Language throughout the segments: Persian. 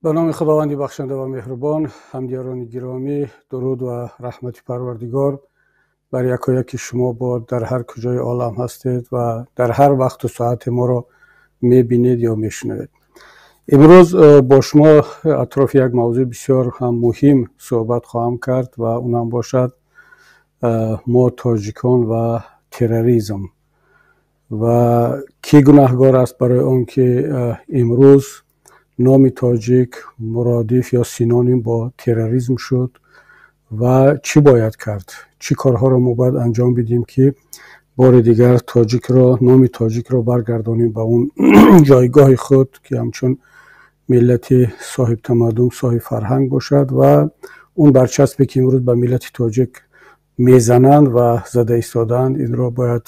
به نام خداوند بخشنده و مهربان. همدیاران گرامی، درود و رحمت پروردگار بر یکایک شما باد در هر کجای عالم هستید و در هر وقت و ساعت ما را میبینید یا میشنوید. امروز با شما اطراف یک موضوع بسیار هم مهم صحبت خواهم کرد و اونم باشد ما تاجیکان و تروریسم و کی گناهگار است برای آن که امروز نام تاجیک مرادف یا سینونیم با تروریسم شد و چی باید کرد، چی کارها را ما باید انجام بدیم که بار دیگر تاجیک را، نام تاجیک را برگردانیم به اون جایگاه خود که همچون ملت صاحب تمدن، صاحب فرهنگ باشد و اون برچسبی که امروز به ملت تاجیک میزنند و زده ایستادند این را باید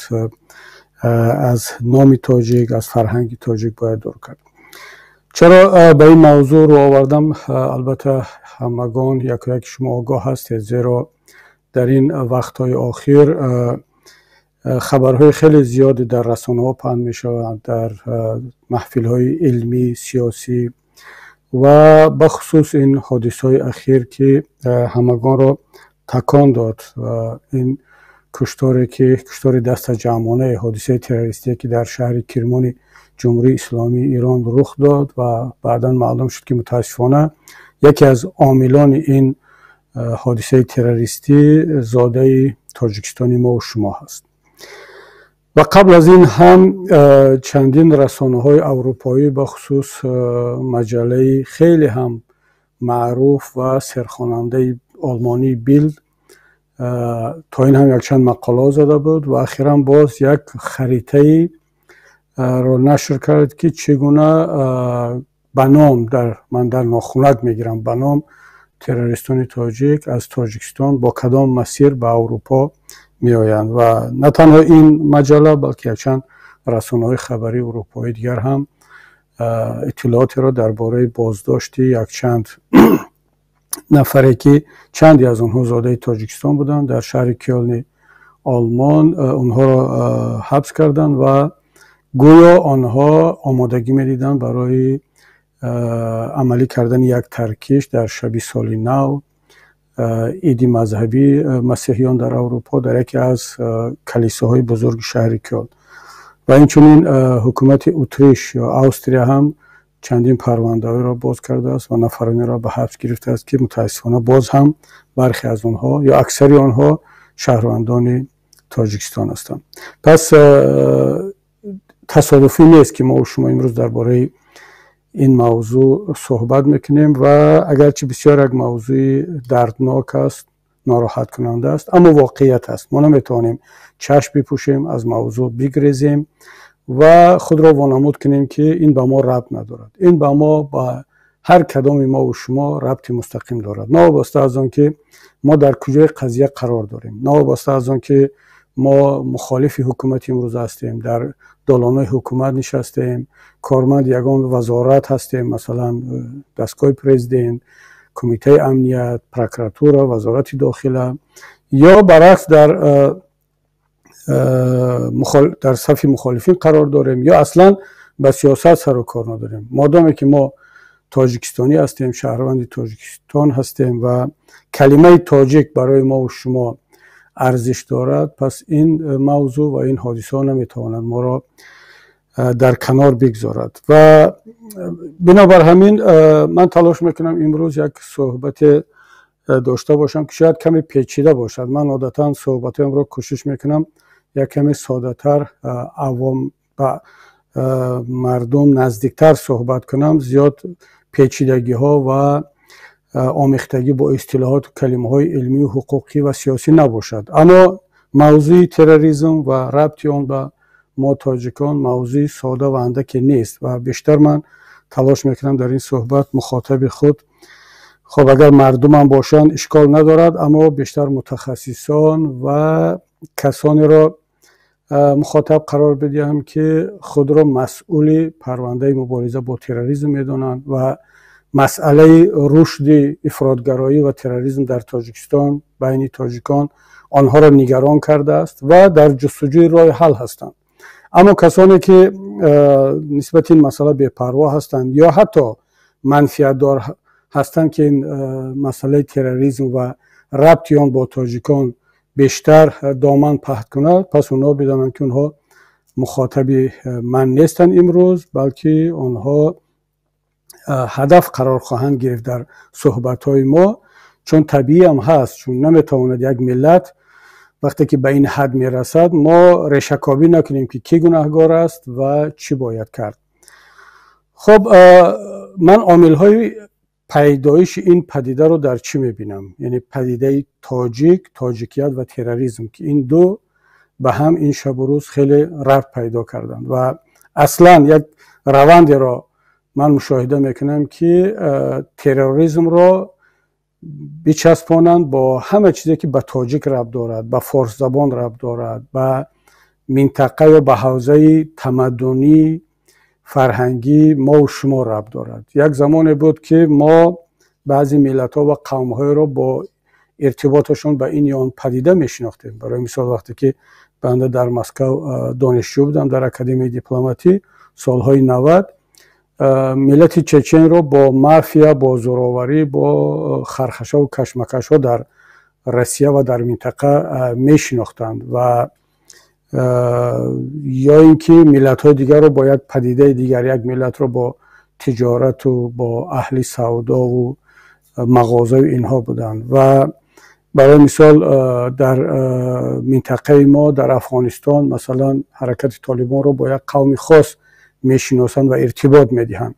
از نام تاجیک، از فرهنگ تاجیک باید دور کرد. چرا به این موضوع رو آوردم؟ البته همگان یک شما آگاه هستید، زیرا در این وقتهای اخیر خبرهای خیلی زیادی در رسانه ها پخش می شوند، در محفل های علمی، سیاسی و بخصوص این حادثه های اخیر که همگان را تکان داد و این کشتار دست جمعانه، حادثه تروریستی که در شهر کرمان جمهوری اسلامی ایران رخ داد و بعدا معلوم شد که متاسفانه یکی از عاملان این حادثه تروریستی زاده تاجیکستانی ما و شما هست. و قبل از این هم چندین رسانه های اروپایی بخصوص مجله خیلی هم معروف و سرخواننده آلمانی بیلد تا این هم یک چند مقاله زده بود و اخیرا باز یک خریطه رو نشر کرد که چگونه به نام من در ناخونک میگیرم به نام تروریستان تاجیک از تاجیکستان با کدام مسیر به اروپا می آیند و نه تنها این مجله بلکه چند رسانه‌های خبری اروپایی دیگر هم اطلاعاتی را درباره بازداشتی یک چند نفری که چندی از آنها زاده تاجیکستان بودند در شهر کلن آلمان اونها را حبس کردند و گویا آنها آمادگی می‌دیدند برای عملی کردن یک ترکیش در شب سال نو، عید مذهبی مسیحیان در اروپا در یکی از کلیساهای بزرگ شهر کلن و اینچنین حکومت اتریش یا استریا هم چندین پرونده را باز کرده است و نفرانی را به حبس گرفته است که متاسفانه باز هم برخی از آنها یا اکثری آنها شهروندان تاجیکستان هستند. پس تصادفی نیست که ما و شما امروز درباره این موضوع صحبت میکنیم و اگرچه بسیار یک موضوع دردناک است، ناراحت کننده است، اما واقعیت است. ما نمیتوانیم چشم بپوشیم، از موضوع بگریزیم و خود را وانمود کنیم که این به ما ربط ندارد. این به ما، با هر کدام ما و شما ربط مستقیم دارد، نه وابسته از آن که ما در کجای قضیه قرار داریم، نه وابسته از آن که ما مخالف حکومت امروز هستیم، در دالان‌های حکومت نشستیم، کارمند یگان وزارت هستیم، مثلا دستگاه پرزیدنت، کمیته امنیت، پروکراتور، وزارت داخله، یا برعکس در صف مخالفین قرار داریم یا اصلا به سیاست سر و کار نداریم. مادامی که ما تاجیکستانی هستیم، شهروند تاجیکستان هستیم و کلمه تاجیک برای ما و شما ارزش دارد، پس این موضوع و این حادثه ها نمیتواند ما را در کنار بگذارد و بنابر همین من تلاش میکنم امروز یک صحبت داشته باشم که شاید کمی پیچیده باشد. من عادتا صحبتم را کوشش میکنم یک کمی ساده تر، عوام و مردم نزدیکتر صحبت کنم، زیاد پیچیدگی ها و آمیختگی با اصطلاحات و کلمه های علمی و حقوقی و سیاسی نباشد. اما موضوع تروریسم و ربط آن به ما تاجیکان موضوع ساده و اندکی نیست و بیشتر من تلاش میکنم در این صحبت مخاطب خود، خب اگر مردم هم باشند اشکال ندارد، اما بیشتر متخصصان و کسانی را مخاطب قرار بدیم که خود را مسئول پرونده مبارزه با تروریسم میدانند و مسئله رشد افراطگرایی و تروریسم در تاجیکستان بین تاجیکان آنها را نگران کرده است و در جستجوی راه حل هستند. اما کسانی که نسبت این مسئله بی‌پروا هستند یا حتی منفعتدار هستند که این مسئله تروریسم و ربطی آن با تاجیکان بیشتر دامن پهن کند، پس اونها بدانند که اونها مخاطب من نیستند امروز، بلکه آنها هدف قرار خواهند گرفت در صحبت‌های ما، چون طبیعی هم هست، چون نمیتواند یک ملت وقتی که به این حد میرسد ما ریشه‌کاوی نکنیم که کی گناهکار است و چی باید کرد. خب من عامل‌های پیدایش این پدیده رو در چی میبینم؟ یعنی پدیده تاجیکیت و تروریسم که این دو به هم این شب و روز خیلی ربط پیدا کردند و اصلا یک روندی را من مشاهده میکنم که تروریسم را بچسبانند با همه چیزی که به تاجیک ربط دارد، به فارس زبان ربط دارد، به منطقه یا به حوزه تمدنی فرهنگی ما و شما ربط دارد. یک زمانی بود که ما بعضی ملت ها و قوم های را با ارتباطشون به این یا آن پدیده میشناختیم. برای مثال وقتی که بنده در مسکو دانشجو بودم در اکادمی دیپلماتی سالهای 90، ملت چچن رو با مافیا، با زوراوری، با خرخشه و کشمکش ها در روسیه و در منطقه میشناختند و یا اینکه ملت های دیگر رو با یک پدیده دیگر، یک ملت رو با تجارت و با اهل سودا و مغازه و اینها بودند. و برای مثال در منطقه ما در افغانستان مثلا حرکت طالبان رو با یک قوم خاص میشناسند و ارتباط میدهند.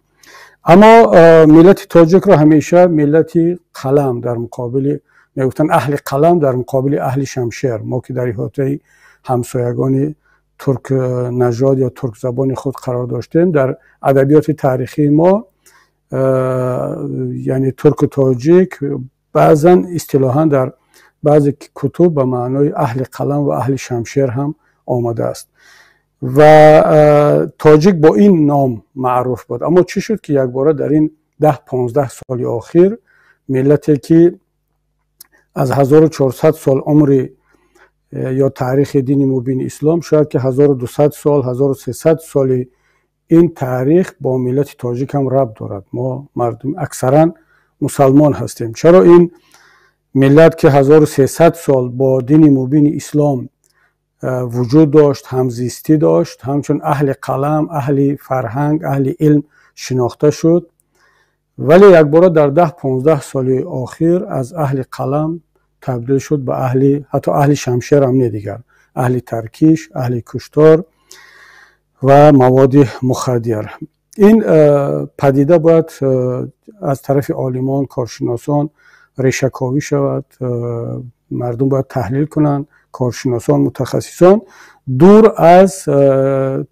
اما ملت تاجیک رو همیشه ملت قلم در مقابل میگفتن، اهل قلم در مقابل اهل شمشیر. ما که در احاطه همسایگان ترک نژاد یا ترک زبان خود قرار داشتیم، در ادبیات تاریخی ما یعنی ترک و تاجیک بعضا اصطلاحاً در بعضی کتب به معنای اهل قلم و اهل شمشیر هم آمده است و تاجیک با این نام معروف بود. اما چی شد که یک باره در این 10-15 سال اخیر ملتی که از 1400 سال عمر یا تاریخ دین مبین اسلام، شاید که 1200 سال 1300 سال این تاریخ با ملت تاجیک هم ربط دارد. ما مردم اکثرا مسلمان هستیم. چرا این ملت که 1300 سال با دین مبین اسلام وجود داشت، همزیستی داشت، همچون اهل قلم، اهل فرهنگ، اهل علم شناخته شد، ولی یک بار در 10-15 سال اخیر از اهل قلم تبدیل شد به حتی اهل شمشیر هم نه دیگر، اهل ترکیش، اهل کشتار و مواد مخدر. این پدیده باید از طرف عالمان، کارشناسان ریشه‌کاوی شود، مردم باید تحلیل کنند، کارشناسان، متخصصان، دور از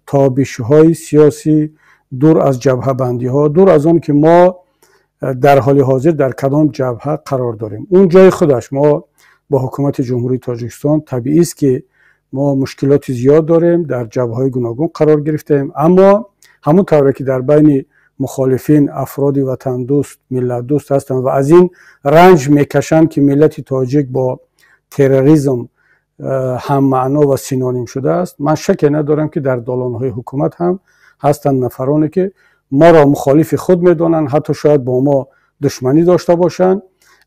تابش‌های سیاسی، دور از جبهه بندی ها، دور از آن که ما در حال حاضر در کدام جبهه قرار داریم. اون جای خودش ما با حکومت جمهوری تاجیکستان طبیعی است که ما مشکلات زیاد داریم، در جبهه‌های گوناگون قرار گرفتیم، اما همون طوری که در بین مخالفین افراد وطن دوست، ملت دوست هستند و از این رنج میکشند که ملت تاجیک با تروریسم هم معنا و سینونیم شده است. من شک ندارم که در دالان‌های حکومت هم هستند نفرانی که ما را مخالف خود میدانند، حتی شاید با ما دشمنی داشته باشند،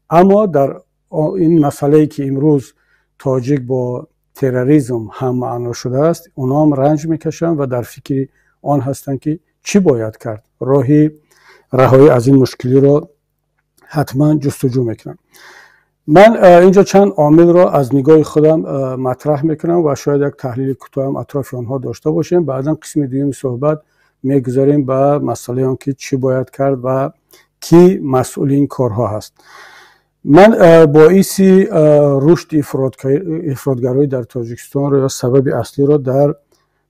اما در این مسئله که امروز تاجیک با تروریسم هم معنا شده است، اونا هم رنج میکشند و در فکر آن هستند که چی باید کرد، رهایی از این مشکلی را حتما جستجو میکنند. من اینجا چند عامل را از نگاه خودم مطرح میکنم و شاید یک تحلیل کوتاه هم اطراف آنها داشته باشیم. بعدا قسم دوم صحبت میگذاریم به مسئله آن که چی باید کرد و کی مسئول این کارها هست. من باعث رشد افراطگرایی در تاجیکستان را یا سبب اصلی را در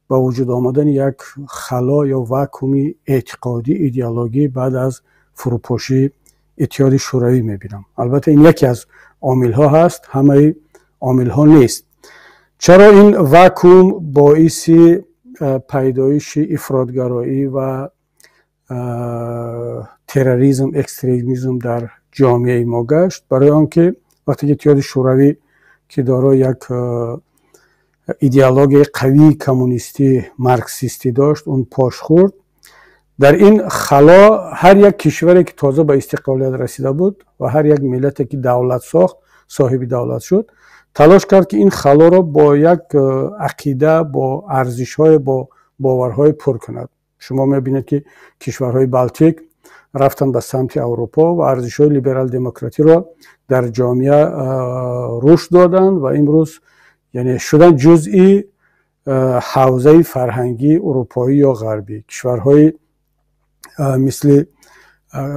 با وجود آمدن یک خلا یا واکوم اعتقادی ایدئولوژی بعد از فروپاشی اتحاد شوروی میبینم. البته این یکی از عامل ها هست، همه عامل ها نیست. چرا این واکوم باعث پیدایش افراطگرایی و تروریسم، اکستریمیسم در جامعه ما گشت؟ برای آنکه وقتی که اتحاد شوروی که دارای یک ایدئولوژی قوی کمونیستی مارکسیستی داشت، اون پاش خورد در این خلا هر یک کشوری که تازه به استقلالیت رسیده بود و هر یک ملتی که دولت ساخت، صاحب دولت شد، تلاش کرد که این خلا را با یک عقیده، با ارزش‌های، با باورهای پر کند. شما می‌بینید که کشورهای بالتیک رفتن به سمت اروپا و ارزش‌های لیبرال دموکراتی را در جامعه رشد دادند و امروز یعنی شدن جزئی حوزه فرهنگی اروپایی یا غربی. کشورهای مثل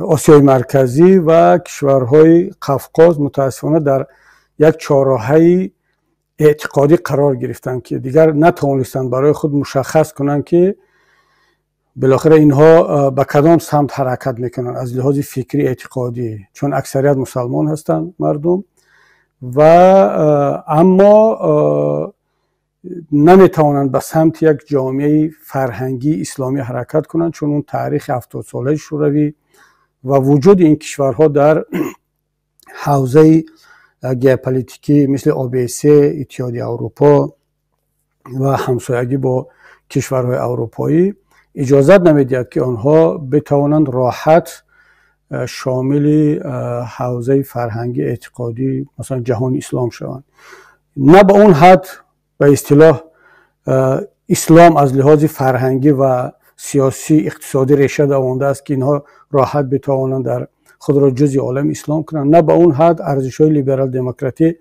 آسیای مرکزی و کشورهای قفقاز متاسفانه در یک چهارراهه اعتقادی قرار گرفتند که دیگر نتوانستند برای خود مشخص کنند که بالاخره اینها به کدام سمت حرکت میکنند از لحاظ فکری اعتقادی، چون اکثریت مسلمان هستند مردم و اما نمیتوانند به سمت یک جامعه فرهنگی اسلامی حرکت کنند، چون اون تاریخ 70 ساله شوروی و وجود این کشورها در حوزه ژئوپلیتیکی مثل OBSE، اتحادیه اروپا و همسایگی با کشورهای اروپایی اجازه نمیدهد که آنها بتوانند راحت شامل حوزه فرهنگی اعتقادی مثلا جهان اسلام شوند. نه به اون حد به اصطلاح اسلام از لحاظ فرهنگی و سیاسی اقتصادی ریشه دوانده است که اینها راحت بتوانند در خود را جزء عالم اسلام کنند. نه به اون حد ارزش‌های لیبرال دموکراتی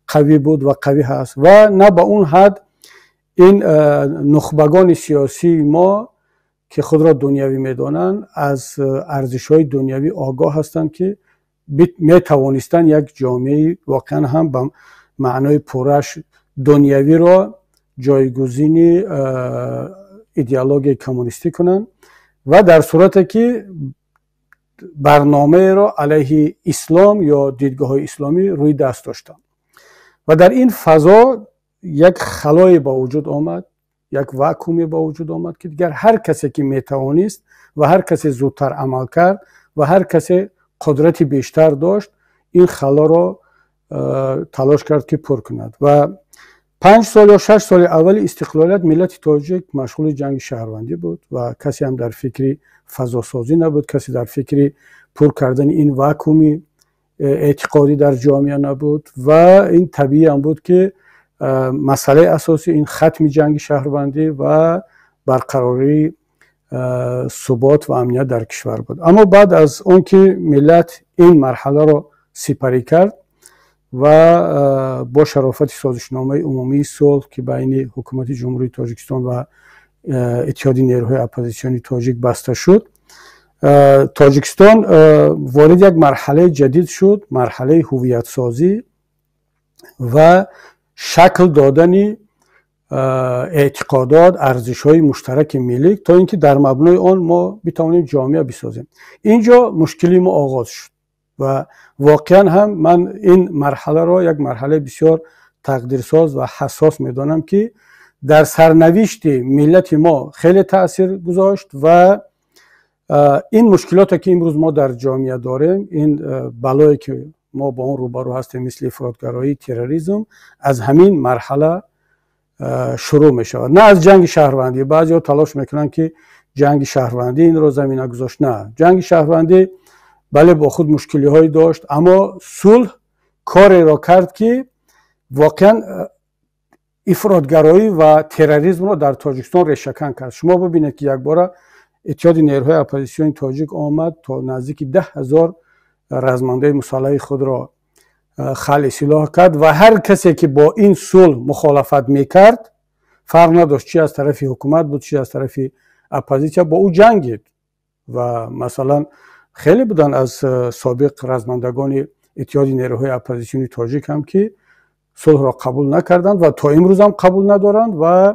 قوی بود و قوی هست و نه به اون حد این نخبگان سیاسی ما که خود را دنیوی میدانند از ارزش‌های دنیوی آگاه هستند که می توانستند یک جامعه واقعا هم به معنای پرش دنیوی را جایگزین ایدئولوژی کمونیستی کنند و در صورتی که برنامه را علیه اسلام یا دیدگاه اسلامی روی دست داشتند و در این فضا یک خلای با وجود آمد، یک واکومی با وجود آمد که دیگر هر کسی که میتوانست و هر کسی زودتر عمل کرد و هر کسی قدرتی بیشتر داشت این خلا را تلاش کرد که پر کند و 5 سال یا 6 سال اول استقلالیت ملت تاجیک مشغول جنگ شهروندی بود و کسی هم در فکر فضاسازی نبود، کسی در فکر پر کردن این واکومی اعتقادی در جامعه نبود و این طبیعی هم بود که مسئله اساسی این ختم جنگ شهروندی و برقراری ثبات و امنیت در کشور بود. اما بعد از اون که ملت این مرحله را سپری کرد و با شرافت سازشنامه عمومی صلح که بین حکومت جمهوری تاجیکستان و اتحادیه نیروهای اپوزیسیونی تاجیک بسته شد، تاجیکستان وارد یک مرحله جدید شد، مرحله هویت سازی و شکل دادن اعتقادات، ارزش‌های مشترک ملی تا اینکه در مبنای آن ما بتوانیم جامعه بسازیم. اینجا مشکلی ما آغاز شد و واقعا هم من این مرحله را یک مرحله بسیار تقدیرساز و حساس میدانم که در سرنوشت ملت ما خیلی تأثیر گذاشت و این مشکلاتی که امروز ما در جامعه داریم، این بلایی که ما با اون روبرو هستیم مثل افراطگرایی، تروریسم، از همین مرحله شروع می شود. نه از جنگ شهروندی. بعضی‌ها تلاش میکنن که جنگ شهروندی این رو زمینه گذاشت. نه، جنگ شهروندی بله با خود مشکلی هایی داشت، اما صلح کاری را کرد که واقعا افراطگرایی و تروریسم را در تاجیکستان ریشه‌کن کرد. شما ببینید که یک بار اتحاد نیروهای اپوزیسیون تاجیک آمد تا نزدیک 10,000 رزمنده مسلح خود را خلع سلاح کرد و هر کسی که با این صلح مخالفت میکرد، فرق نداشت چی از طرف حکومت بود چی از طرف اپوزیسیون، با او جنگید و مثلا خیلی بودن از سابق رزمندگان اتحاد نیروهای اپوزیسیون تاجیک هم که صلح را قبول نکردند و تا امروز هم قبول ندارند و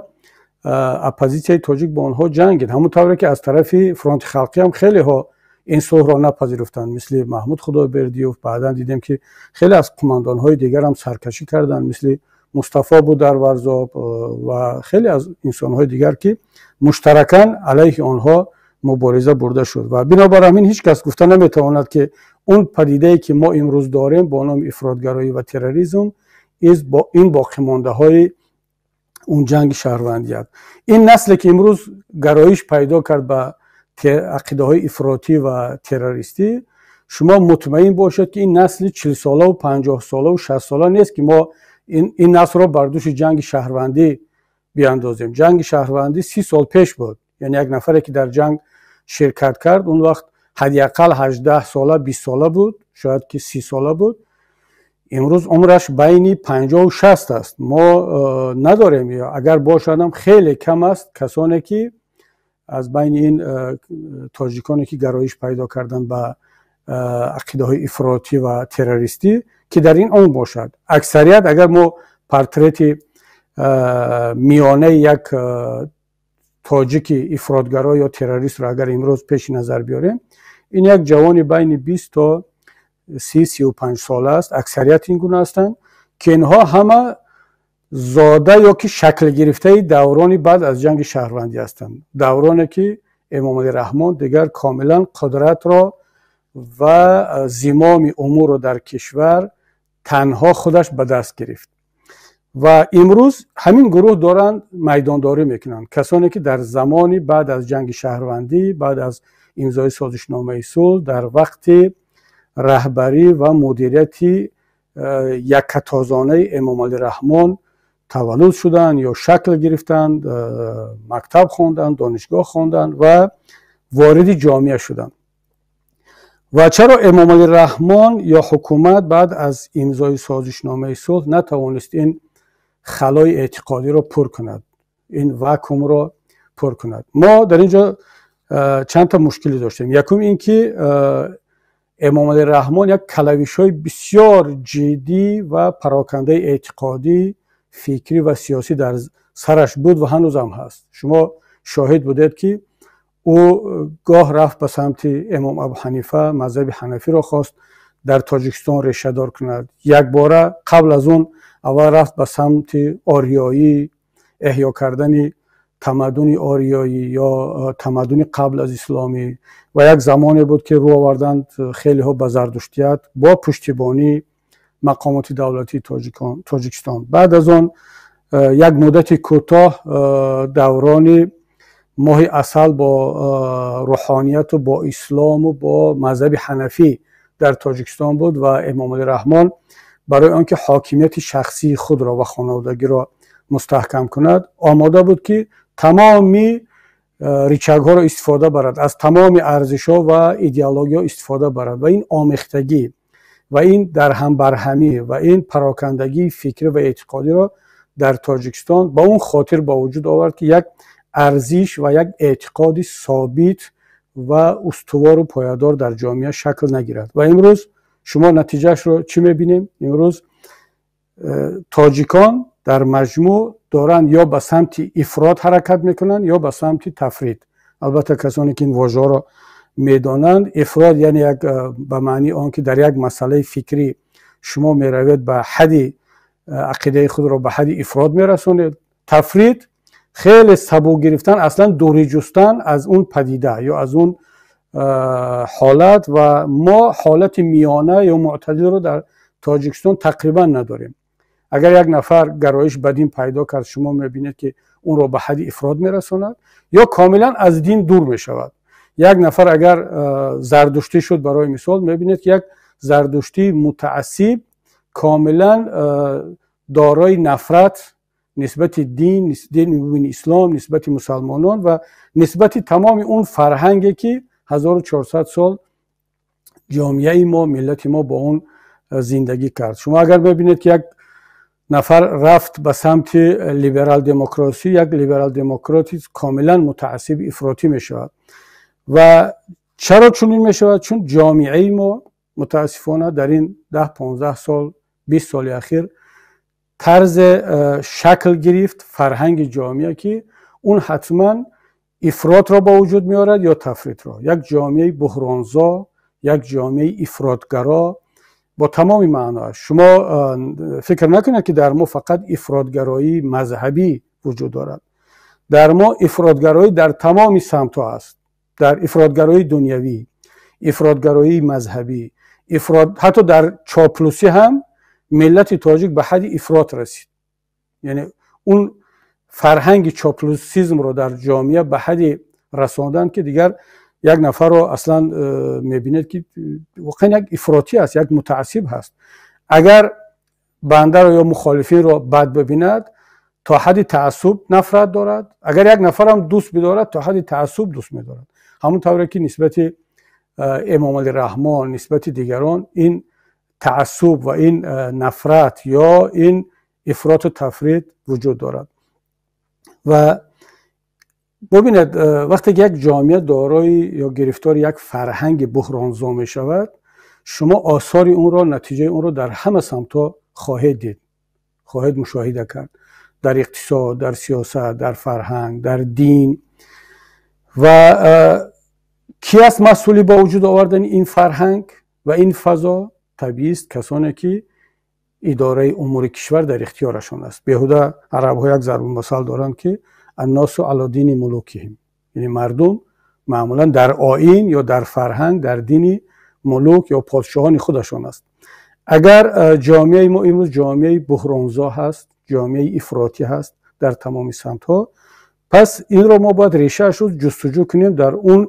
اپوزیسیون تاجیک با آنها جنگید. همونطوری که از طرف فرانت خلقی هم خیلی ها این صلح را نپذیرفتند، مثل محمود خدایبردیوف. بعدا دیدیم که خیلی از قماندان های دیگر هم سرکشی کردند، مثل مصطفی بودرورزاب و خیلی از انسان های دیگر که مشترکاً علیه آنها مبارزه برده شد و بنابراین همین هیچ کس گفته نمیتواند که اون پدیده‌ای که ما امروز داریم با نام افراطگرایی و تروریسم این باقی مانده های اون جنگ شهروندی است. این نسلی که امروز گرایش پیدا کرد به عقیده های افراطی و تروریستی، شما مطمئن باشید که این نسل 40 ساله و 50 ساله و 60 ساله نیست که ما این نسل رو بر دوش جنگ شهروندی بیاندازیم. جنگ شهروندی 30 سال پیش بود، یعنی یک نفری که در جنگ شرکت کرد اون وقت حداقل 18 ساله 20 ساله بود، شاید که 30 ساله بود. امروز عمرش بین 50 و 60 است. ما نداریم، یا اگر باشد هم خیلی کم است کسانی که از بین این تاجیکانی که گرایش پیدا کردن به عقیده های افراطی و تروریستی که در این اون باشد. اکثریت اگر ما پورتریت میانه یک تاجیک افراطگرا یا تروریست را اگر امروز پیش نظر بیاریم، این یک جوانی بین 20 تا 30-35 ساله است. اکثریت این گونه هستند که اینها همه زاده یا که شکل گرفته دورانی بعد از جنگ شهروندی هستند، دورانی که امام علی رحمان دیگر کاملا قدرت را و زمام امور را در کشور تنها خودش به دست گرفت و امروز همین گروه دارند میدانداری میکنند. کسانی که در زمانی بعد از جنگ شهروندی، بعد از امضای سازشنامه صلح، در وقت رهبری و مدیریت یکتازانه امام علی رحمان تولد شدند یا شکل گرفتند، مکتب خواندند، دانشگاه خواندند و وارد جامعه شدند. و چرا امام علی رحمان یا حکومت بعد از امضای سازشنامه صلح نتوانست این خلای اعتقادی را پر کند، این واکوم را پر کند؟ ما در اینجا چند تا مشکلی داشتیم. یکم این که امام علی رحمان یک کلویش‌های بسیار جدی و پراکنده اعتقادی، فکری و سیاسی در سرش بود و هنوز هم هست. شما شاهد بودید که او گاه رفت به سمت امام ابو حنیفه، مذهب حنفی را خواست در تاجیکستان ریشه دار کند. یک باره قبل از اون اول رفت به سمت آریایی، احیا کردن تمدن آریایی یا تمدن قبل از اسلامی، و یک زمانی بود که رو آوردند خیلی ها به زردشتیت با پشتیبانی مقامات دولتی تاجیکستان. بعد از اون یک مدت کوتاه دوران ماه عسل با روحانیت و با اسلام و با مذهب حنفی در تاجیکستان بود و امام علی رحمان برای آنکه حاکمیت شخصی خود را و خانوادگی را مستحکم کند آماده بود که تمامی ریچک ها را استفاده برد، از تمام ارزش ها و ایدئولوژی ها استفاده برد و این آمیختگی و این در هم برهمی و این پراکندگی فکری و اعتقادی را در تاجیکستان با اون خاطر با وجود آورد که یک ارزش و یک اعتقادی ثابت و استوار و پایدار در جامعه شکل نگیرد. و امروز شما نتیجهش رو چی میبینیم؟ امروز تاجیکان در مجموع دارن یا به سمت افراط حرکت میکنن یا به سمت تفرید. البته کسانی که این واژه را میدانند، افراط یعنی یک به معنی آن که در یک مسئله فکری شما میروید به حد عقیده خود را به حد افراط میرسونید. تفرید خیلی سبو گرفتن، اصلا دوری جستن از اون پدیده یا از اون حالت، و ما حالت میانه یا معتدل رو در تاجیکستان تقریبا نداریم. اگر یک نفر گرایش به دین پیدا کرد، شما میبینید که اون رو به حد افراط میرساند یا کاملا از دین دور میشود. یک نفر اگر زردشتی شد برای مثال، میبینید که یک زردشتی متعصب کاملا دارای نفرت نسبت دین اسلام، نسبت مسلمانان و نسبت تمام اون فرهنگی که 1400 سال جامعه ما، ملت ما با اون زندگی کرد. شما اگر ببینید که یک نفر رفت به سمت لیبرال دموکراسی، یک لیبرال دموکراتی کاملا متعصب افراطی می شود. و چرا چنین می شود؟ چون جامعه ما متاسفانه در این 10-15 سال 20 سال اخیر طرز شکل گرفت فرهنگ جامعه که اون حتما افراط را با وجود می آورد یا تفریط را. یک جامعه بحرانزا، یک جامعه افراطگرا با تمام معناش. شما فکر نکنید که در ما فقط افراطگرایی مذهبی وجود دارد. در ما افراطگرایی در تمام سمت ها است. در افراطگرایی دنیوی، افراطگرایی مذهبی، حتی در چاپلوسی هم ملت تاجیک به حد افراط رسید. یعنی اون فرهنگ چاپلوسیزم رو در جامعه به حد رساندن که دیگر یک نفر رو اصلا میبینید که واقعا یک افراطی است، یک متعصب هست. اگر بنده رو یا مخالفین رو بد ببیند تا حد تعصب نفرت دارد، اگر یک نفر هم دوست بدارد تا حد تعصب دوست می‌دارد. همون طوری که نسبت امام علی رحمان نسبت دیگران این تعصب و این نفرت یا این افراط و تفرید وجود دارد. و ببینید وقتی یک جامعه دارای یا گرفتار یک فرهنگ بحرانزا می شود، شما آثار اون را، نتیجه اون را در همه سمت‌ها خواهید دید، خواهید مشاهده کرد، در اقتصاد، در سیاست، در فرهنگ، در دین. و کی است مسئولی با وجود آوردن این فرهنگ و این فضا؟ طبیعی است کسانی که اداره امور کشور در اختیارشان است. بیهوده عرب‌ها یک ضرب المثل دارند که الناس علی دین ملوکهم، یعنی مردم معمولا در آیین یا در فرهنگ در دین ملوک یا پادشاهان خودشان است. اگر جامعه ما امروز جامعه بحرانزا هست، جامعه افراطی هست در تمام سمت‌ها، پس این را ما باید ریشه‌اش رو جستجو کنیم در اون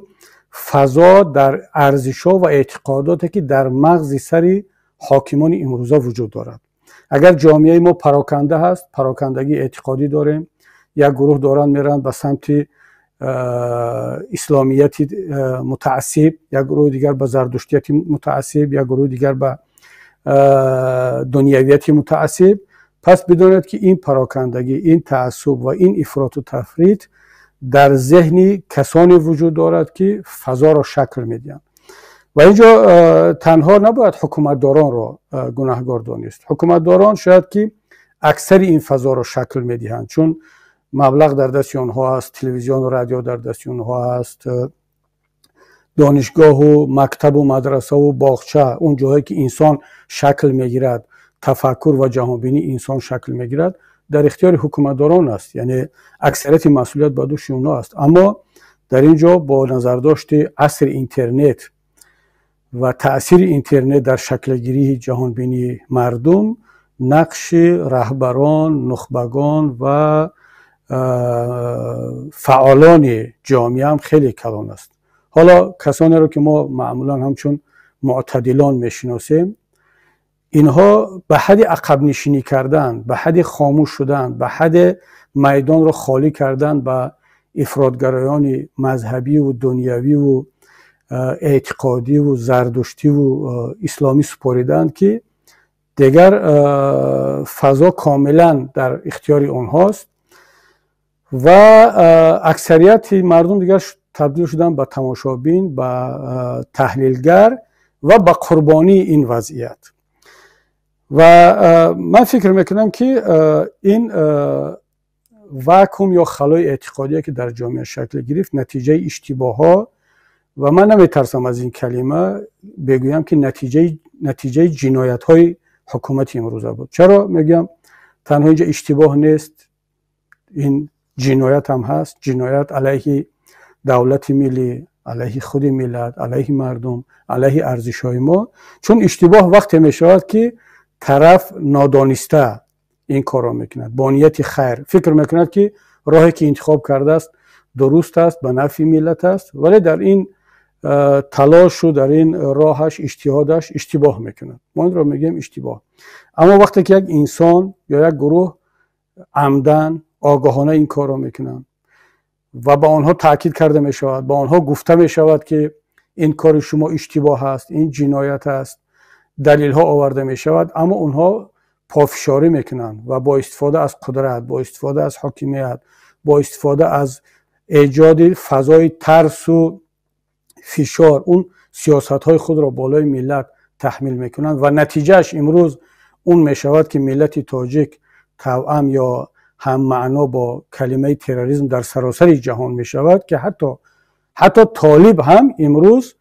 فضا، در ارزش‌ها و اعتقاداتی که در مغز سری حاکمان امروزه وجود دارد. اگر جامعه ما پراکنده هست، پراکندگی اعتقادی داریم، یک گروه دارن میرن به سمت اسلامیت متعصب، یک گروه دیگر به زرتشتیت متعصب، یک گروه دیگر به دنیویت متعصب، پس بدانید که این پراکندگی، این تعصب و این افراط و تفرید در ذهن کسانی وجود دارد که فضا را شکل میدن. و اینجا تنها نباید حکومتداران را گناهکار دانست. حکومتداران شاید که اکثر این فضا را شکل میدهند، چون مبلغ در دست آنها است، تلویزیون و رادیو در دست آنها است، دانشگاه و مکتب و مدرسه و باغچه، اون جاهایی که انسان شکل میگیرد، تفکر و جهانبینی انسان شکل میگیرد، در اختیار حکومتداران است. یعنی اکثریت مسئولیت به دوش اونها است. اما در اینجا با نظرداشت عصر اینترنت و تأثیر اینترنت در شکلگیری جهانبینی مردم، نقش رهبران، نخبگان و فعالان جامعه هم خیلی کلان است. حالا کسانی رو که ما معمولا همچون معتدلان میشناسیم، اینها به حد عقب نشینی کردن، به حد خاموش شدن، به حد میدان رو خالی کردن به افراطگرایان مذهبی و دنیوی و اعتقادی و زردشتی و اسلامی سپاریدند که دیگر فضا کاملا در اختیار آنهاست و اکثریت مردم دیگر تبدیل شدن به تماشابین، به تحلیلگر و به قربانی این وضعیت. و من فکر میکنم که این واکوم یا خلای اعتقادی که در جامعه شکل گرفت نتیجه اشتباه ها، و من نمیترسم از این کلمه بگویم که نتیجه جنایت های حکومت امروزه بود. چرا میگم تنها اینجا اشتباه نیست، این جنایت هم هست، جنایت علیه دولت ملی، علیه خود ملت، علیه مردم، علیه ارزش های ما. چون اشتباه وقتی میشود که طرف نادانسته این کار را میکند، با نیت خیر فکر میکند که راهی که انتخاب کرده است درست است، به نفع ملت است، ولی در این تلاش و در این راهش اجتهادش اشتباه میکند. ما این را میگیم اشتباه. اما وقتی که یک انسان یا یک گروه عمدن آگاهانه این کار را میکنند و با آنها تاکید کرده میشود، با آنها گفته میشود که این کار شما اشتباه است، این جنایت است، دلیل ها آورده میشود، اما اونها پافشاری میکنند و با استفاده از قدرت، با استفاده از حاکمیت، با استفاده از ایجاد فضای ترس و فشار، اون سیاست های خود را بالای ملت تحمیل میکنند و نتیجهش امروز اون میشود که ملت تاجیک توأم یا هم معنا با کلمه تروریسم در سراسر جهان میشود که حتی طالب هم امروز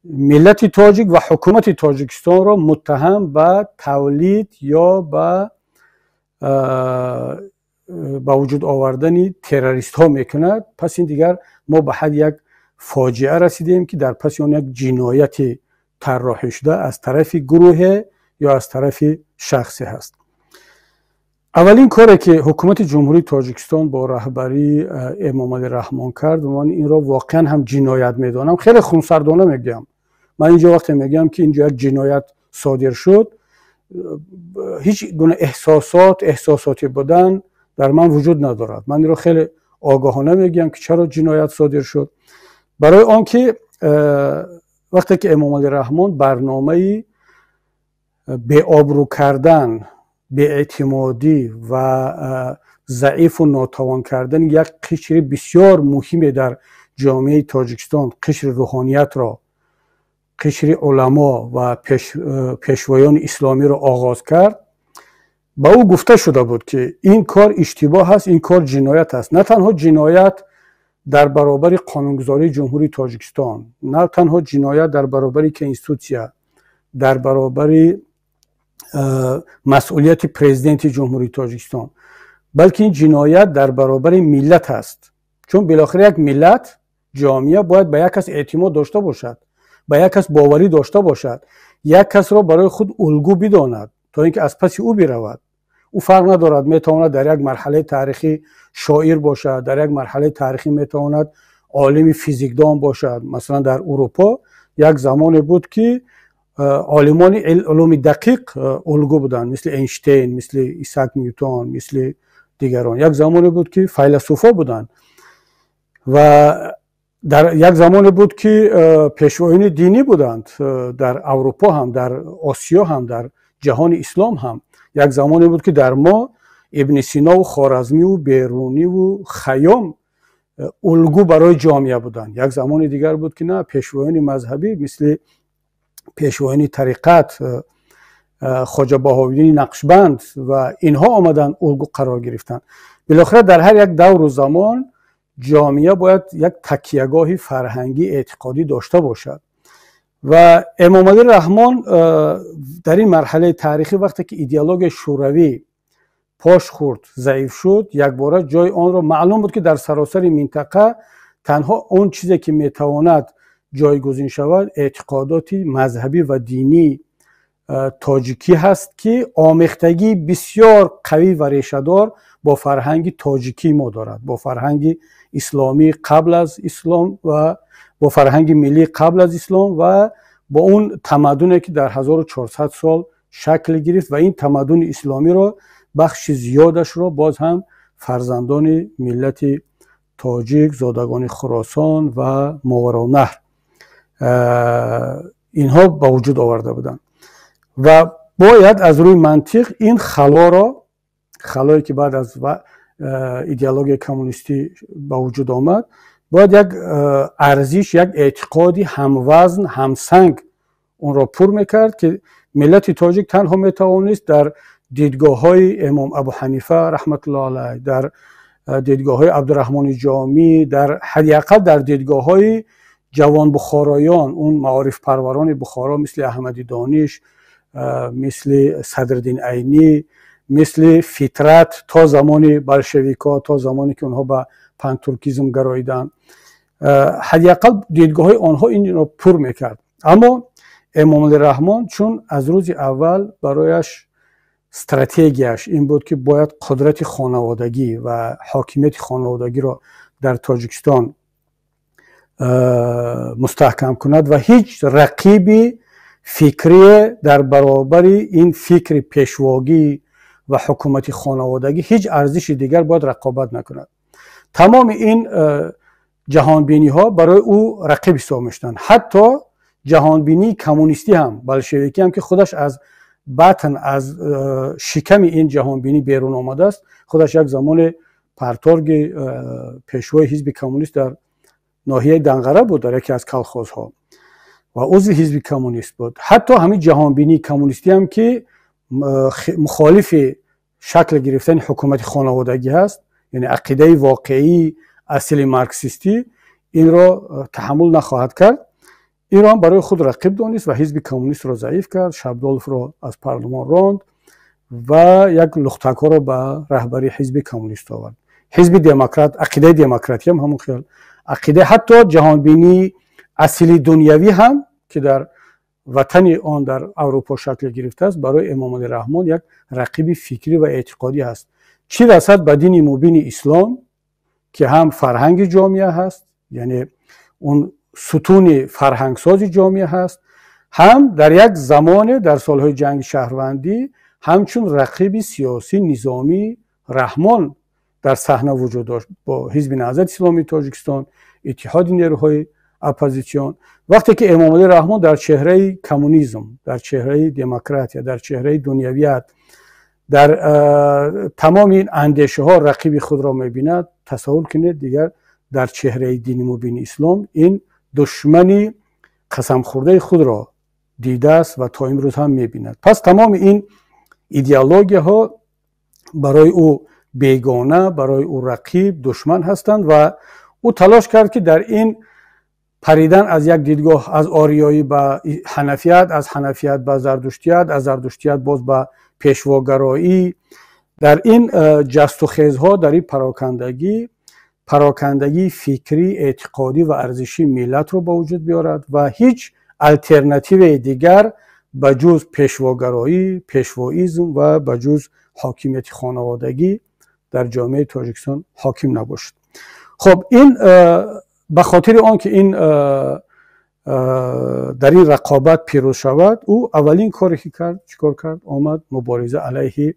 ملت تاجیک و حکومت تاجیکستان را متهم به تولید یا به وجود آوردن تروریست ها میکند. پس این دیگر ما به حد یک فاجعه رسیدیم که در پس اون یک جنایت طراحی شده از طرف گروه یا از طرف شخصی هست. اولین کاری که حکومت جمهوری تاجیکستان با رهبری امامعلی رحمان کرد، من این را واقعا هم جنایت میدانم. خیلی خونسردانه میگم. من اینجا وقتی میگم که اینجا یک جنایت صادر شد، هیچ گونه احساساتی بودن در من وجود ندارد. من این را خیلی آگاهانه میگم که چرا جنایت صادر شد. برای آنکه وقتی که امامعلی رحمان برنامه به آبرو کردن، به اعتمادی و ضعیف و ناتوان کردن یک قشر بسیار مهم در جامعه تاجیکستان، قشر روحانیت را، قشر علما و پیشوایان اسلامی را آغاز کرد، با او گفته شده بود که این کار اشتباه است، این کار جنایت است. نه تنها جنایت در برابر قانونگذاری جمهوری تاجیکستان، نه تنها جنایت در برابر کنستیتوسیا، در برابر مسئولیت پرزیدنت جمهوری تاجیکستان، بلکه این جنایت در برابر ملت است. چون بالاخره یک ملت، جامعه باید به یک کس اعتماد داشته باشد، به یک کس باوری داشته باشد، یک کس را برای خود الگو بداند تا اینکه از پس او برود. او فرق ندارد، میتواند در یک مرحله تاریخی شاعر باشد، در یک مرحله تاریخی میتواند عالم فیزیکدان باشد. مثلا در اروپا یک زمانی بود که عالمان علوم دقیق الگو بودند، مثل اینشتین، مثل ایساک نیوتن، مثل دیگران. یک زمانی بود که فیلسوفا بودند و در یک زمانی بود که پیشوایان دینی بودند در اروپا هم، در آسیا هم، در جهان اسلام هم. یک زمانی بود که در ما ابن سینا و خوارزمی و بیرونی و خیام الگو برای جامعه بودند. یک زمان دیگر بود که نه، پیشوایان مذهبی مثل پیشوایان طریقت، خواجه بهاءالدین نقشبند و اینها آمدن الگو قرار گرفتن. بالاخره در هر یک دور و زمان جامعه باید یک تکیهگاه فرهنگی اعتقادی داشته باشد و امامعلی رحمان در این مرحله تاریخی وقتی که ایدئولوژی شوروی پاش خورد، ضعیف شد، یک باره جای آن را معلوم بود که در سراسر منطقه تنها اون چیزی که میتواند جایگزین شود اعتقادات مذهبی و دینی تاجیکی هست که آمیختگی بسیار قوی و ریشه‌دار با فرهنگ تاجیکی ما دارد، با فرهنگ اسلامی قبل از اسلام و با فرهنگ ملی قبل از اسلام و با اون تمدنی که در 1400 سال شکل گرفت و این تمدن اسلامی را بخش زیادش را باز هم فرزندان ملت تاجیک، زادگان خراسان و ماوراءالنهر اینها با وجود آورده بودند و باید از روی منطق این خلایی که بعد از ایدئولوژی کمونیستی با وجود آمد، باید یک ارزش، یک اعتقادی هموزن، همسنگ اون را پر میکرد که ملت تاجیک تنها میتوانست در دیدگاه های امام ابو حنیفه رحمت الله علیه، در دیدگاه های عبدالرحمن جامی، در حداقل در دیدگاه های جوان بخارایان، اون معارف پروران بخارا مثل احمدی دانش، مثل صدرالدین عینی، مثل فطرت تا زمان بلشویکا، تا زمانی که اونها به پنتورکیزم گراییدن، حداقل دیدگاه های آنها این را پر میکرد. اما امامعلی رحمان چون از روز اول برایش استراتژیش این بود که باید قدرت خانوادگی و حاکمیت خانوادگی را در تاجیکستان مستحکم کند و هیچ رقیبی فکری در برابر این فکر پیشواگی و حکومت خانوادگی هیچ ارزش دیگر باید رقابت نکند. تمام این جهانبینی ها برای او رقیب حساب میشدند. حتی جهانبینی کمونیستی هم، بلشویکی هم که خودش از بطن، از شکم این جهانبینی بیرون آمده است، خودش یک زمان پرتارگ پیشوای حزب کمونیست در ناحیه دنقره بود، در یکی از کلخوزها و عضو حزب کمونیست بود. حتی همین جهانبینی کمونیستی هم که مخالف شکل گرفتن حکومت خانوادگی هست، یعنی عقیده واقعی اصیل مارکسیستی، این را تحمل نخواهد کرد. ایران برای خود رقیب دانست و حزب کمونیست را ضعیف کرد، شابدولف را از پارلمان راند و یک لختک‌ها را به رهبری حزب کمونیست آورد. حزب دموکرات، عقیده دموکراتی هم همون خیال، عقیده حتی جهانبینی اصیل دنیوی هم که در وطن آن در اروپا شکل گرفته است، برای امام علی رحمان یک رقیب فکری و اعتقادی هست. چی رسد به دین مبین اسلام که هم فرهنگ جامعه هست، یعنی اون ستون فرهنگساز جامعه هست، هم در یک زمان در سالهای جنگ شهروندی همچون رقیب سیاسی نظامی رحمان در صحنه وجود داشت با حزب نهضت اسلامی تاجیکستان، اتحاد نیروهای اپوزیسیون. وقتی که امام علی رحمان در چهره کمونیسم، در چهره دموکراسی، در چهره دنیویت، در تمام این اندیشه ها رقیب خود را می‌بیند، تصور کنید دیگر در چهره دین مبین اسلام این دشمنی قسم خورده خود را دیده است و تا امروز هم می‌بیند. پس تمام این ایدئولوژی ها برای او بیگانه، برای او رقیب، دشمن هستند و او تلاش کرد که در این پریدن از یک دیدگاه از آریایی به حنفیت، از حنفیت به زردشتیت، از زردشتیت باز به پیشواگرایی، در این جست و خیزها، در این پراکندگی فکری، اعتقادی و ارزشی ملت رو به وجود بیارد و هیچ الटरनेटिव دیگر بجز پیشواگرایی، پیشواییزم و بجز حاکمیت خانوادگی در جامعه تاجیکستان حاکم نباشد. خب این به خاطر آنکه این در این رقابت پیروز شود، او اولین کاری که کرد چیکار کرد؟ آمد مبارزه علیه،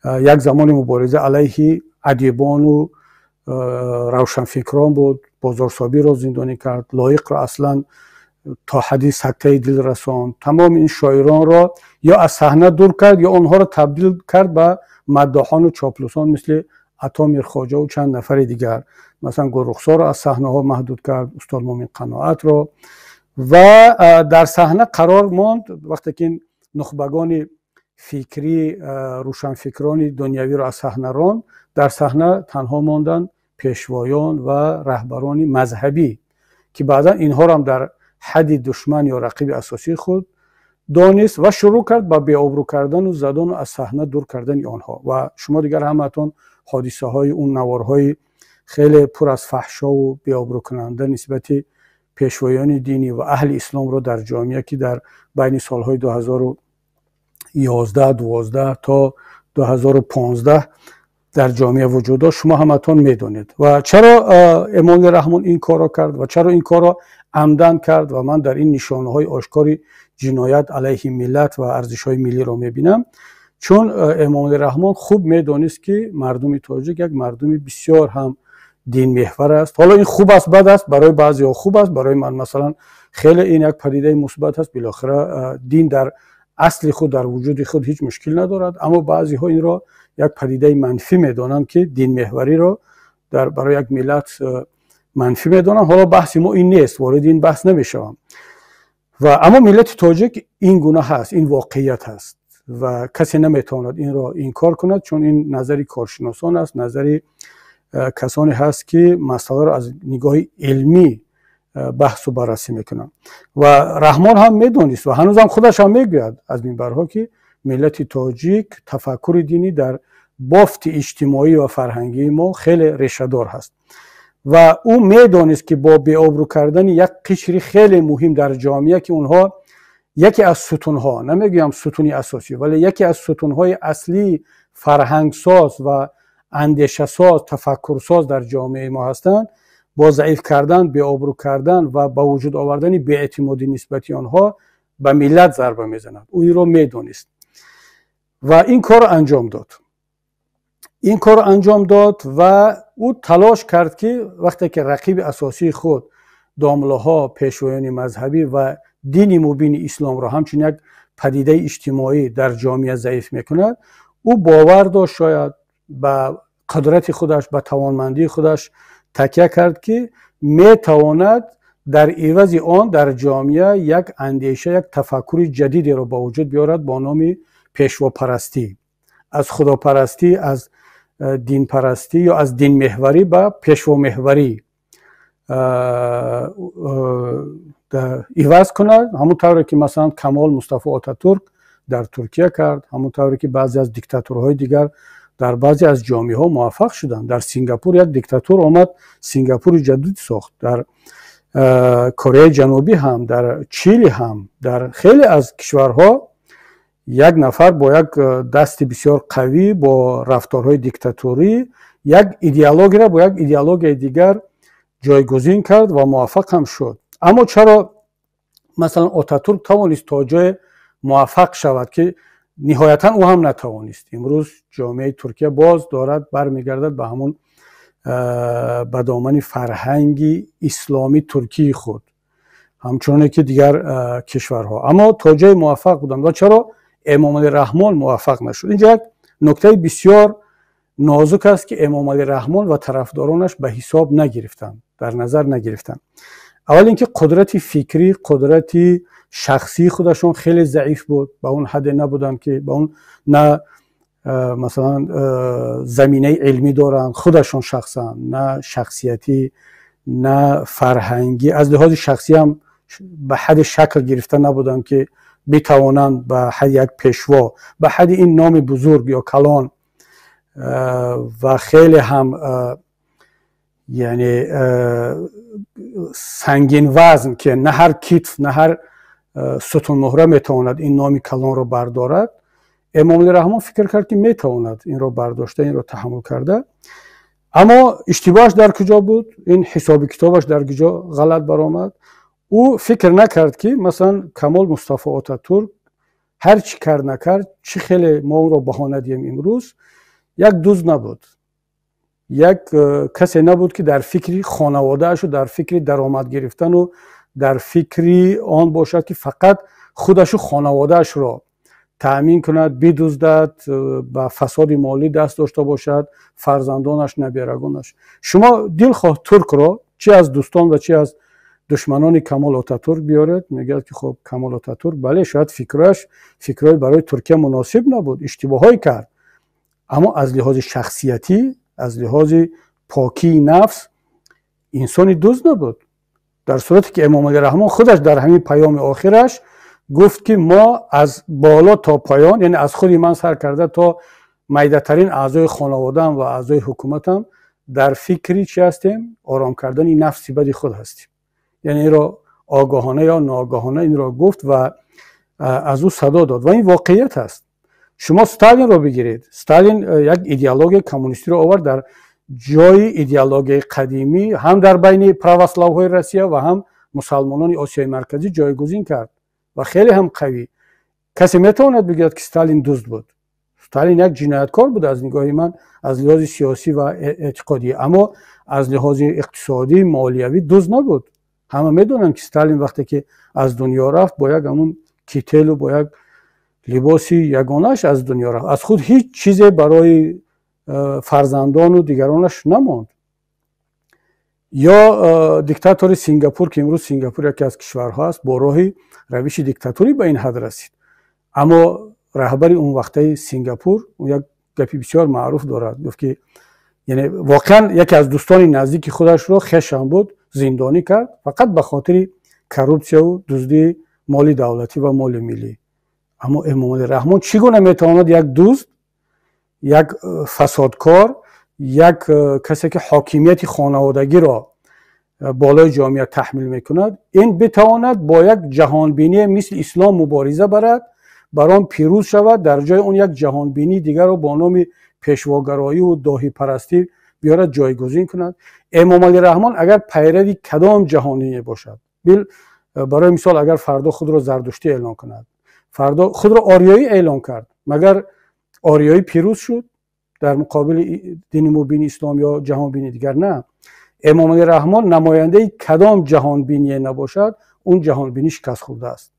یک زمان مبارزه علیه ادیبان و روشنفکران بود. بازارسابی را زندانی کرد، لایق را اصلا تا حدی سکته دل رساند. تمام این شاعران را یا از صحنه دور کرد یا آنها را تبدیل کرد به مداحان و چاپلوسان مثل عطا میرخواجه و چند نفر دیگر. مثلا گلرخسار را از صحنه ها محدود کرد، استاد مومن قناعت را، و در صحنه قرار ماند. وقتی که این نخبگان فکری، روشنفکران دنیوی را از صحنه راند، در صحنه تنها ماندن پیشوایان و رهبران مذهبی که بعدا اینها را هم در حد دشمن یا رقیب اساسی خود دانست و شروع کرد با بی‌آبرو کردن و زدن و از صحنه دور کردن آنها. و شما دیگر همتون حادثه های اون نوارهای خیلی پر از فحشا و بی‌آبرو کننده نسبت پیشوایان دینی و اهل اسلام رو در جامعه که در بین سالهای 2011 12 تا 2015 در جامعه وجود داشت، شما همتون میدونید. و چرا امام رحمان این کار را کرد و چرا این کار را عمدن کرد و من در این نشانه های آشکار جنایت علیه ملت و ارزش های ملی را میبینم؟ چون امام رحمان خوب میدونست که مردم تاجیک یک مردم بسیار هم دین محور است. حالا این خوب است بد است، برای بعضی ها خوب است، برای من مثلا خیلی این یک پدیده مثبت است. بالاخره دین در اصل خود، در وجود خود هیچ مشکل ندارد، اما بعضی ها این را یک پدیده منفی میدانند که دین محوری را برای یک ملت منفی میدانند. حالا بحث ما این نیست، وارد این بحث نمیشم. و اما ملت تاجیک این گونه هست، این واقعیت هست و کسی نمیتواند این را انکار کند، چون این نظری کارشناسان است، نظری کسانی هست که مسئله را از نگاه علمی بحث و بررسی میکنن. و رحمان هم میدونست و هنوز هم خودش هم میگوید از منبرها که ملت تاجیک تفکر دینی در بافت اجتماعی و فرهنگی ما خیلی ریشه دار هست و او میدونست که با بی‌آبرو کردن یک قشری خیلی مهم در جامعه که اونها یکی از ستونها، نمیگم ستونی اساسی، ولی یکی از ستونهای اصلی فرهنگساز و اندیشه ساز، تفکر ساز در جامعه ما هستند، با ضعیف کردن، بی‌آبرو کردن و با وجود آوردن بی‌اعتمادی نسبتی آنها به ملت ضربه میزنند. او این رو میدونست و این کار انجام داد و او تلاش کرد که وقتی که رقیب اساسی خود دامله ها، پیشوایان مذهبی و دین مبین اسلام را همچون یک پدیده اجتماعی در جامعه ضعیف میکند، او باور داشت، شاید به قدرت خودش، به توانمندی خودش تکیه کرد که میتواند در عوض آن در جامعه یک اندیشه، یک تفکر جدیدی را با وجود بیارد با نام پیشواپرستی. از خداپرستی، از دین پرستی یا از دین محوری به پیشوا محوری عوض کند. همون طوری که مثلا کمال مصطفی آتاتورک در ترکیه کرد، همون طوری که بعضی از دیکتاتورهای دیگر در بعضی از جامعه ها موفق شدند. در سنگاپور یک دیکتاتور آمد، سنگاپور جدید ساخت. در کره جنوبی هم، در چیلی هم، در خیلی از کشورها یک نفر با یک دست بسیار قوی با رفتارهای دیکتاتوری یک ایدئولوژی را با یک ایدئولوژی دیگر جایگزین کرد و موفق هم شد. اما چرا مثلا آتاتورک توانست تا جای موفق شود که نهایتا او هم نتوانست؟ امروز جامعه ترکیه باز دارد برمیگردد به همون به دامن فرهنگی اسلامی ترکی خود، همچنانه که دیگر کشورها، اما تا جای موفق بودند. و چرا امام علی رحمان موفق نشد؟ اینجا یک نکته بسیار نازک است که امام علی رحمان و طرفدارانش به حساب نگرفتند، در نظر نگرفتند. اول اینکه قدرت فکری، قدرت شخصی خودشون خیلی ضعیف بود، به اون حد نبودن که به اون نه مثلا زمینه علمی دارن خودشون شخصا، نه شخصیتی، نه فرهنگی، از لحاظ شخصی هم به حد شکل گرفته نبودن که بتوانند به حد یک پیشوا، به حد این نام بزرگ یا کلان و خیلی هم یعنی سنگین وزن که نه هر کتف نه هر ستون مهره میتواند این نام کلان رو بردارد. امام علی رحمان فکر کرد که میتواند این رو برداشته، این رو تحمل کرده. اما اشتباهش در کجا بود؟ این حساب کتابش در کجا غلط برآمد؟ او فکر نکرد که مثلا کمال مصطفی آتاتورک هر چی کرد نکرد، چی خیلی ما اون رو بهانه دیم امروز، یک دزد نبود، یک کسی نبود که در فکری خانواده‌اش و در فکری درآمد گرفتن و در فکری آن باشد که فقط خودش و خانواده‌اش را تأمین کند، بدزدد، به فساد مالی دست داشته باشد، فرزندانش، نبیرگانش. شما دلخواه ترک را چه از دوستان و چه از دشمنان کمال آتاتورک بیارد، میگه که خب کمال آتاتورک بله شاید فکرای برای ترکیه مناسب نبود، اشتباهایی کرد، اما از لحاظ شخصیتی، از لحاظ پاکی نفس انسانی دزد نبود. در صورتی که امام علی رحمان خودش در همین پیام آخرش گفت که ما از بالا تا پایان، یعنی از خود من سر کرده تا میده‌ترین اعضای خانواده‌ام و اعضای حکومتم در فکری چی هستیم؟ آرام کردن این نفس بد خود هستیم. یعنی این را آگاهانه یا ناآگاهانه این را گفت و از او صدا داد و این واقعیت است. شما استالین را بگیرید، استالین یک ایدئولوژی کمونیستی را آورد در جای ایدئولوژی قدیمی، هم در بین پراوسلاوهای روسیه و هم مسلمانان آسیای مرکزی جایگزین کرد و خیلی هم قوی. کسی میتواند بگوید که استالین دزد بود؟ استالین یک جنایتکار بود از نگاه من، از لحاظ سیاسی و اعتقادی، اما از لحاظ اقتصادی مالیوی دزد نبود. همه میدونن که استالین وقتی که از دنیا رفت با یک همون کیتل و با یک لباسی یگانش از دنیا رفت، از خود هیچ چیزی برای فرزندان و دیگرانش نماند. یا دیکتاتور سینگاپور که امروز سینگاپور یکی از کشورها است، با راه روش دیکتاتوری به این حد رسید، اما رهبر اون وقته سینگاپور اون یک گپی بسیار معروف دارد، گفت که یعنی واقعا یکی از دوستان نزدیک خودش رو خشم بود زندانی کرد فقط به خاطر کروپسیون و دزدی مالی دولتی و مال ملی. اما امام علی رحمان چگونه میتواند یک دزد، یک فسادکار، یک کسی که حاکمیت خانوادگی را بالای جامعه تحمیل میکند، این بتواند با یک جهانبینی مثل اسلام مبارزه برد، برام پیروز شود، در جای اون یک جهانبینی دیگر را با نام پیشواگرایی و داهی پرستی بیارد جایگزین کند؟ امام علی رحمان اگر پیرو کدام جهانی باشد، برای مثال اگر فردا خود را زردشتی اعلان کند، فردا خود را آریایی اعلان کرد، مگر آریایی پیروز شد در مقابل دین مبین اسلام یا جهان بینی دیگر؟ نه. امام علی رحمان نماینده کدام جهان بینی نباشد، اون جهان بینی شکست خورده است،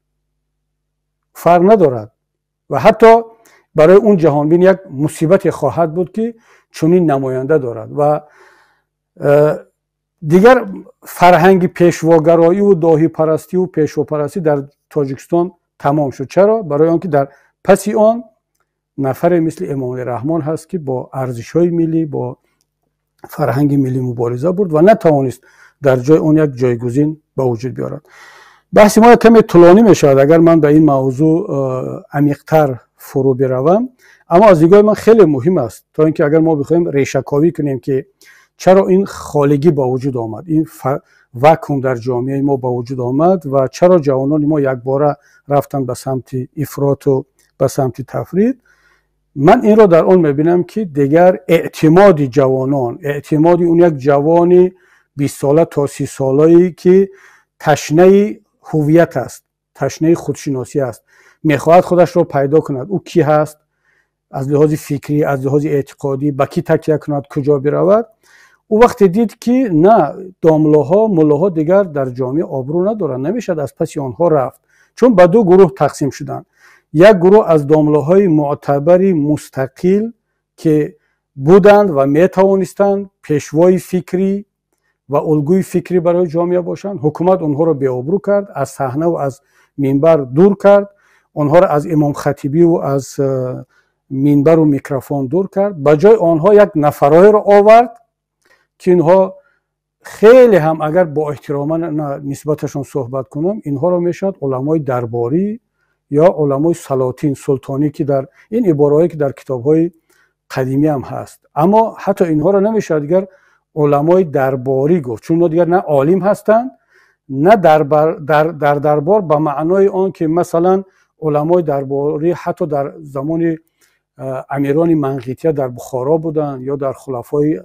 فرق ندارد و حتی برای اون جهان بینی یک مصیبت خواهد بود که چنین نماینده دارد. و دیگر فرهنگ پیشواگرایی و داهی پرستی و پیشوا پرستی در تاجیکستان تمام شد. چرا؟ برای آنکه در پسی آن نفر مثل امام علی رحمان هست که با ارزش‌های ملی، با فرهنگ ملی مبارزه برد و نتوانست در جای اون یک جایگزین به وجود بیارد. بحث ما کمی طولانی میشود اگر من به این موضوع عمیق‌تر فرو بروم، اما از دیدگاه من خیلی مهم است تا اینکه اگر ما بخوایم ریشه کاوی کنیم که چرا این خالگی با وجود آمد، این واکوم در جامعه ما با وجود آمد و چرا جوانان ما یک باره رفتن به سمت افراط و به سمت تفرید. من این را در آن میبینم که دیگر اعتماد جوانان، اعتماد اون یک جوان 20 ساله تا 30 ساله‌ای که تشنه هویت است، تشنه خودشناسی است، میخواهد خودش را پیدا کند، او کی هست، از لحاظ فکری، از لحاظ اعتقادی به کی تکیه کند، کجا برود. او وقت دید که نه، داملاها ملاها دیگر در جامعه آبرو ندارند، نمیشد از پس آنها رفت، چون به دو گروه تقسیم شدند. یک گروه از داملاهای معتبری مستقل که بودند و میتوانستند پیشوای فکری و الگوی فکری برای جامعه باشند. حکومت آنها را بی‌آبرو کرد، از صحنه و از منبر دور کرد، آنها را از امام خطیبی و از منبر و میکروفون دور کرد. به جای آنها یک نفرای را آورد که اینها خیلی هم اگر با احترام نسبتشون صحبت کنم، اینها را میشد علمای درباری یا علمای سلاطین سلطانی که در این عبارهایی که در کتاب‌های قدیمی هم هست، اما حتی اینها را نمیشه دیگر علمای درباری گفت، چون اونا دیگر نه عالم هستند نه در دربار به معنای آن که مثلا علمای درباری حتی در زمان امیران منقیطیه در بخارا بودند یا در خلفای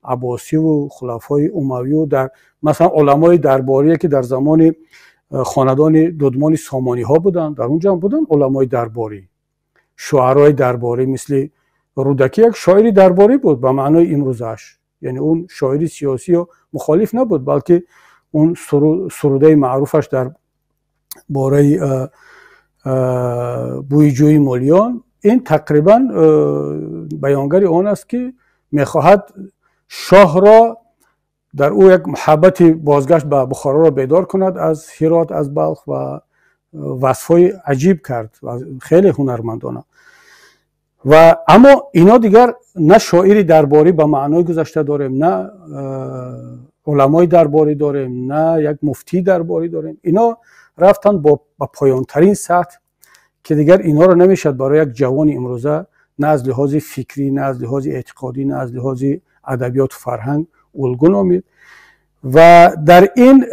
عباسی و خلفای اموی و در مثلا علمای درباری که در زمان خاندان دودمان سامانی ها بودند، در اونجا هم بودند علمای درباری، شاعرای درباری. مثل رودکی یک شاعری درباری بود به معنای امروزش، یعنی اون شاعری سیاسی و مخالف نبود، بلکه اون سروده معروفش در باره بویجوی مولیان، این تقریبا بیانگر آن است که میخواهد شاه را در او یک محبت بازگشت به بخارا را بیدار کند از هرات، از بلخ، و وصفای عجیب کرد و خیلی هنرمندانه. و اما اینا دیگر نه شاعری درباری به معنای گذشته داریم، نه علمای درباری داریم، نه یک مفتی درباری داریم. اینا رفتن با پایانترین سطح که دیگر اینا رو نمیشد برای یک جوان امروزه نه از لحاظ فکری، نه از لحاظ اعتقادی، نه از لحاظ ادبیات و فرهنگ الگو نامید. و در این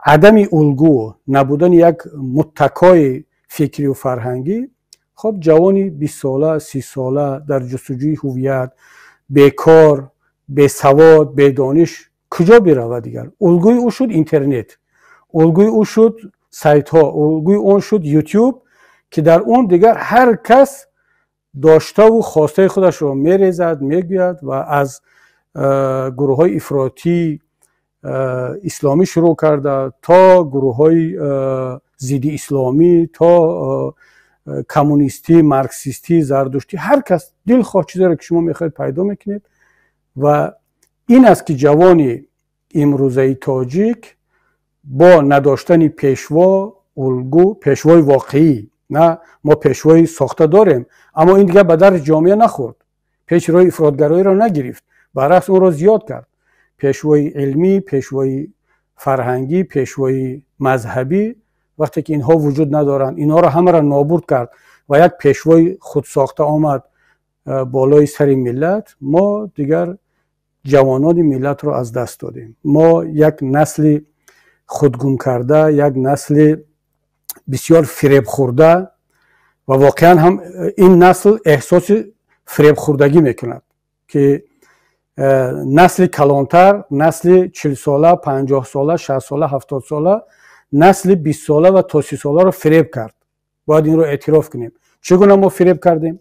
عدم الگو، نبودن یک متکای فکری و فرهنگی، خب جوانی 20 ساله 30 ساله در جستجوی هویت، بیکار، بیسواد، بیدانش کجا برود دیگر؟ الگوی او شد اینترنت، الگوی او شد سایت ها، الگوی اون شد یوتیوب که در اون دیگر هر کس داشته و خواسته خودش رو میریزد میگوید و از گروه های افراطی اسلامی شروع کرده تا گروه های ضد اسلامی تا کمونیستی، مارکسیستی، زردشتی، هر کس دلخواه چیزی رو که شما میخواید پیدا میکنید. و این است که جوانی امروزه تاجیک با نداشتن پیشوا، الگو، پیشوای واقعی، نه ما پیشوای ساخته داریم اما این دیگه به در جامعه نخورد، پیش روی افراطگرایی را نگرفت، برعکس اون را زیاد کرد. پیشوای علمی، پیشوای فرهنگی، پیشوای مذهبی، وقتی که اینها وجود ندارند، اینها را همه را نابود کرد و یک پیشوای خود ساخته آمد بالای سر ملت، ما دیگر جوانان ملت را از دست دادیم. ما یک نسل خودگم کرده، یک نسل بسیار فریب خورده و واقعا هم این نسل احساس فریب خوردگی میکند که نسل کلانتر، نسل 40 ساله، 50 ساله، 60 ساله، 70 ساله، نسل 20 ساله و تا 30 ساله را فریب کرد. باید این رو اعتراف کنیم. چگونه ما فریب کردیم؟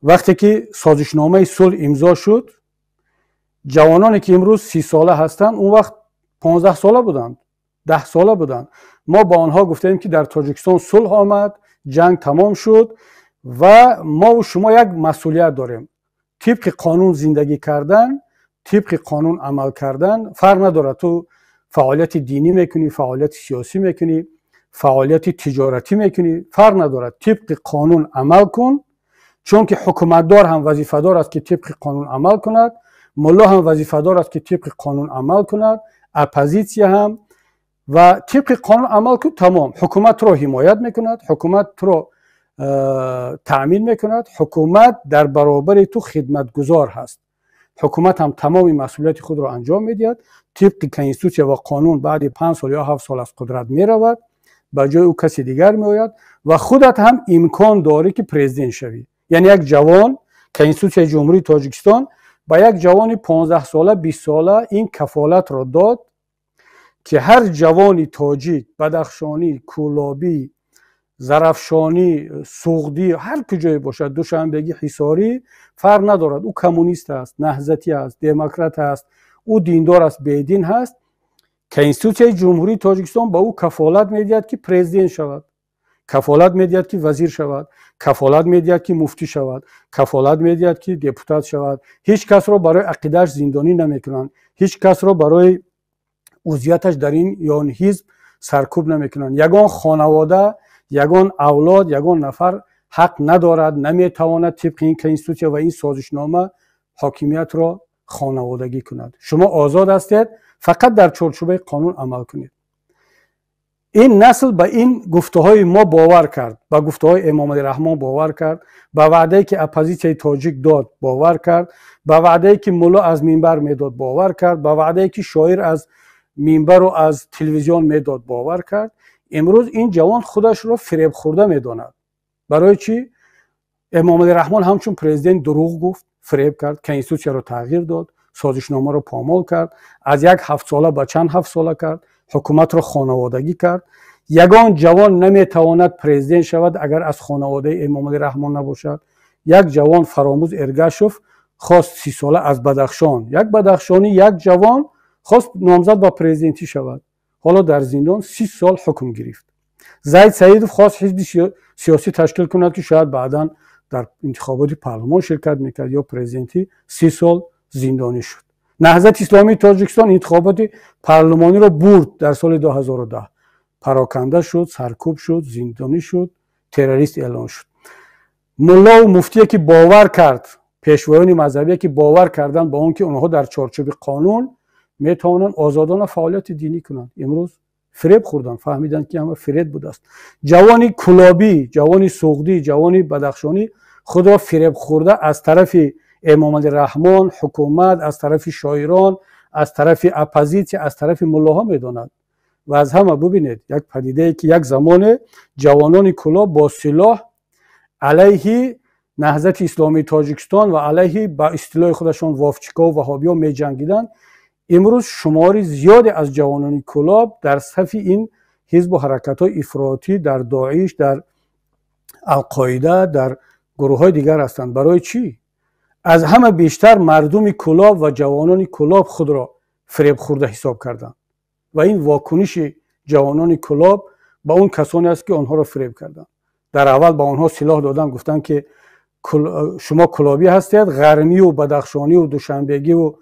وقتی که سازشنامه صلح امضا شد، جوانانی که امروز 30 ساله هستند اون وقت 15 ساله بودند، 10 ساله بودند. ما با آنها گفتیم که در تاجیکستان صلح آمد، جنگ تمام شد و ما و شما یک مسئولیت داریم. طبق قانون زندگی کردن، طبق قانون عمل کردن، فرق نداره تو فعالیت دینی میکنی، فعالیت سیاسی میکنی، فعالیت تجارتی میکنی، فرق نداره، طبق قانون عمل کن، چون که حکومتدار هم وظیفه دار است که طبق قانون عمل کند، ملا هم وظیفه دار است که طبق قانون عمل کند، اپوزیسیا هم، و طبق قانون عمل کن. تمام، حکومت رو حمایت میکند، حکومت رو تأمین میکند، حکومت در برابر تو خدمتگزار هست. حکومت هم تمام مسئولیت خود را انجام میدهد، طبق کنستیتوسیا و قانون بعد 5 سال یا 7 سال از قدرت میرود، به جای او کسی دیگر میآید و خودت هم امکان داری که پرزیدنت شوی. یعنی یک جوان، کنستیتوسیای جمهوری تاجیکستان با یک جوان 15 ساله 20 ساله این کفالت را داد که هر جوانی تاجیک، بدخشانی، کولابی، زرافشانی، سوغدی، هر کجای باشد، دوشنبگی، حصاری، فرق ندارد، او کمونیست است، نهضتی است، دموکرات است، او دیندار است، بیدین هست، کنستیتوسیای جمهوری تاجیکستان با او کفالت میدهد که پرزیدنت شود، کفالت میدهد که وزیر شود، کفالت میدهد که مفتی شود، کفالت میدهد که دپوتات شود. هیچ کس را برای عقیده‌اش زندانی نمیکنند، هیچ کس را برای عضویتش در این یا آن حزب سرکوب نمیکنند. یگان خانواده، یگان اولاد، یگان نفر حق ندارد، نمیتواند طبق این کنستیتوسیا و این سازشنامه حاکمیت را خانوادگی کند. شما آزاد هستید، فقط در چارچوب قانون عمل کنید. این نسل به این گفته‌های ما باور کرد، به گفته‌های امام علی رحمان باور کرد، به وعده‌ای که اپوزیسیون تاجیک داد باور کرد، به وعده‌ای که ملا از منبر میداد باور کرد، به وعده‌ای که شاعر از منبر و از تلویزیون میداد باور کرد. امروز این جوان خودش را فریب خورده میداند. برای چی؟ امام علی رحمان همچون پرزیدنت دروغ گفت، فریب کرد، کنستیتوسیا را تغییر داد، سازشنامه را پامال کرد، از یک 7 ساله به چند 7 ساله کرد، حکومت را خانوادگی کرد. یگان جوان نمیتواند پرزیدنت شود اگر از خانواده امام علی رحمان نباشد. یک جوان فراموز ارگاشوف خواست 30 ساله از بدخشان، یک بدخشانی، یک جوان خواست نامزد به پرزیدنتی شود، حالا در زندان 30 سال حکم گرفت. زید سعیدوف خواست حزب سیاسی تشکیل کند که شاید بعداً در انتخابات پارلمان شرکت میکرد یا پرزیدنتی، 30 سال زندانی شد. نهضت اسلامی تاجیکستان انتخابات پارلمانی را برد در سال 2010، پراکنده شد، سرکوب شد، زندانی شد، تروریست اعلان شد. ملا و مفتی که باور کرد، پیشوایان مذهبی که باور کردند با اون که اونها در چارچوب قانون میتوانند آزادانه فعالیت دینی کنند، امروز فریب خوردن، فهمیدن که همه فریب بوده است. جوانی کلابی، جوانی سوغدی، جوانی بدخشانی خود را فریب خورده از طرف امام علی رحمان، حکومت، از طرف شاعران، از طرف اپوزیسیون، از طرف ملاها میداند. و از همه ببینید یک پدیده ای که یک زمان جوانان کلاب با سلاح علیه نهضت اسلامی تاجیکستان و علیه با اصطلاح خودشان وافچیکا و وهابیا می جنگیدند، امروز شماری زیادی از جوانان کلاب در صف این حزب و حرکت‌های افراطی در داعش، در القاعده، در گروه‌های دیگر هستند. برای چی؟ از همه بیشتر مردم کلاب و جوانان کلاب خود را فریب خورده حساب کردند و این واکنش جوانان کلاب با اون کسانی است که آنها را فریب کردند. در اول با آنها سلاح دادن، گفتن که شما کلابی هستید، غرمی و بدخشانی و دوشنبگی و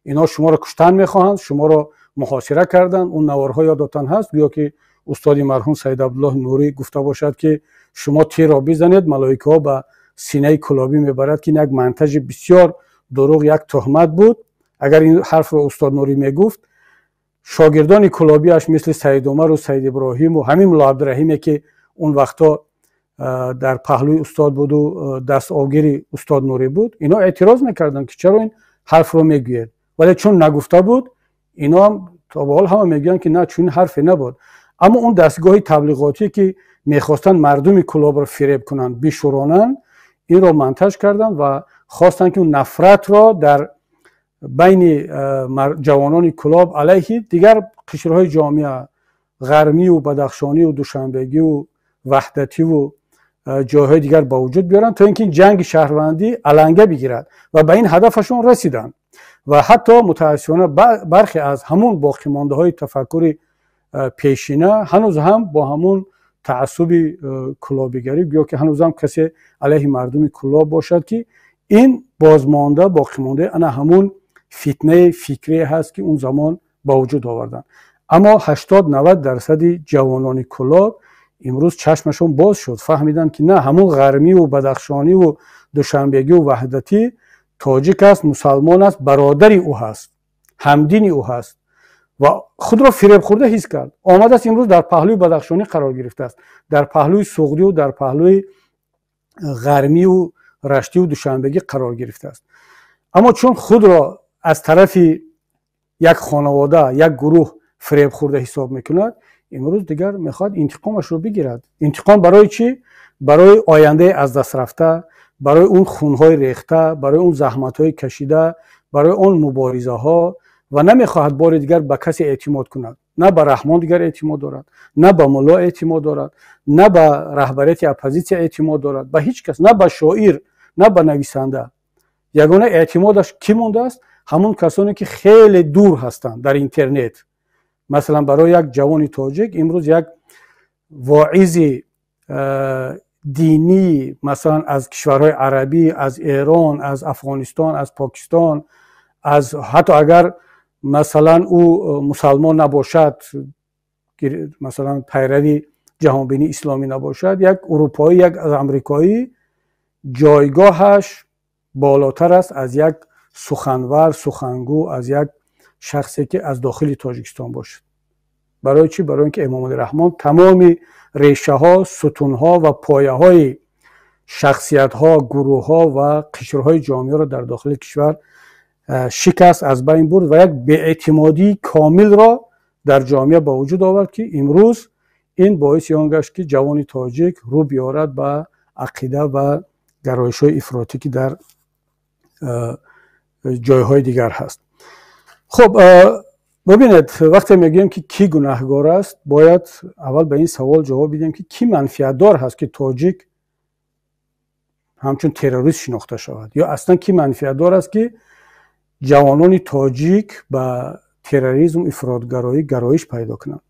اینا شما را کشتن میخواهند، شما را محاصره کردن. اون نوارها یادتان هست گویا که استاد مرحوم سید عبدالله نوری گفته باشد که شما تیر را بزنید، ملائکه ها به سینه کلابی میبرد، که یک منتج بسیار دروغ، یک تهمت بود. اگر این حرف را استاد نوری میگفت، شاگردان کلابیش مثل سید عمر و سید ابراهیم و همین ملا عبدالرحیمی که اون وقتا در پهلوی استاد بود و دست آگیری استاد نوری بود، اینا اعتراض میکردن که چرا این حرف رو میگوید، ولی چون نگفته بود اینا هم تا به حال همه میگن که نه، چون حرفی نبود. اما اون دستگاه تبلیغاتی که میخواستن مردم کلاب رو فریب کنن، بشورانن، این رو منتج کردن و خواستن که اون نفرت را در بین جوانان کلاب علیه دیگر قشرهای جامعه، غرمی و بدخشانی و دوشنبگی و وحدتی و جاهای دیگر با وجود بیارن تا اینکه این جنگ شهروندی علنگه بگیرد و به این هدفشون رسیدن. و حتی متاسفانه برخی از همون باقی مانده های تفکر پیشینه هنوز هم با همون تعصب کلابیگری، گویا که هنوز هم کسی علیه مردم کلاب باشد، که این بازمانده باقی مانده انا همون فتنه فکری هست که اون زمان با وجود آوردن. اما 80-90% جوانان کلاب امروز چشمشون باز شد، فهمیدن که نه، همون غرمی و بدخشانی و دوشنبگی و وحدتی تاجیک است، مسلمان است، برادری او هست، همدینی او هست و خود را فریب خورده حس کرد. آمده است امروز در پهلوی بدخشانی قرار گرفته است، در پهلوی سوغدی و در پهلوی غرمی و رشتی و دوشنبگی قرار گرفته است. اما چون خود را از طرف یک خانواده یک گروه فریب خورده حساب میکند، امروز دیگر میخواد انتقامش رو بگیرد. انتقام برای چی؟ برای آینده از دست رفته، برای اون خونهای ریخته، برای اون زحمتهای کشیده، برای اون مبارزه ها، و نمیخواهد بار دیگر به کسی اعتماد کند. نه به رحمان دیگر اعتماد دارد، نه به ملا اعتماد دارد، نه به رهبریت اپوزیسیون اعتماد دارد، به هیچ کس، نه به شاعر، نه به نویسنده. یگانه اعتمادش کی مونده است؟ همون کسانی که خیلی دور هستند در اینترنت. مثلا برای یک جوان تاجیک امروز یک واعظ دینی مثلا از کشورهای عربی، از ایران، از افغانستان، از پاکستان، از حتی اگر مثلا او مسلمان نباشد، مثلا پیروی جهانبینی اسلامی نباشد، یک اروپایی، یک از امریکایی، جایگاهش بالاتر است از یک سخنور، سخنگو، از یک شخصی که از داخل تاجیکستان باشد. برای چی؟ برای اینکه امام رحمان تمام ریشه ها، ستون ها و پایه های شخصیت ها، گروه ها و قشرهای جامعه را در داخل کشور شکست، از بین برد و یک بی‌اعتمادی کامل را در جامعه با وجود آورد که امروز این باعث آن گشت که جوان تاجیک رو بیارد به عقیده و گرایش های افراطی که در جایهای دیگر هست. خب ببینید، وقتی میگیم که کی گناهگار است، باید اول به این سوال جواب بدیم که کی منفعت دار هست که تاجیک همچون تروریست شناخته شود، یا اصلا کی منفعت دار است که جوانان تاجیک به تروریسم، افراطگرایی گرایش پیدا کنند.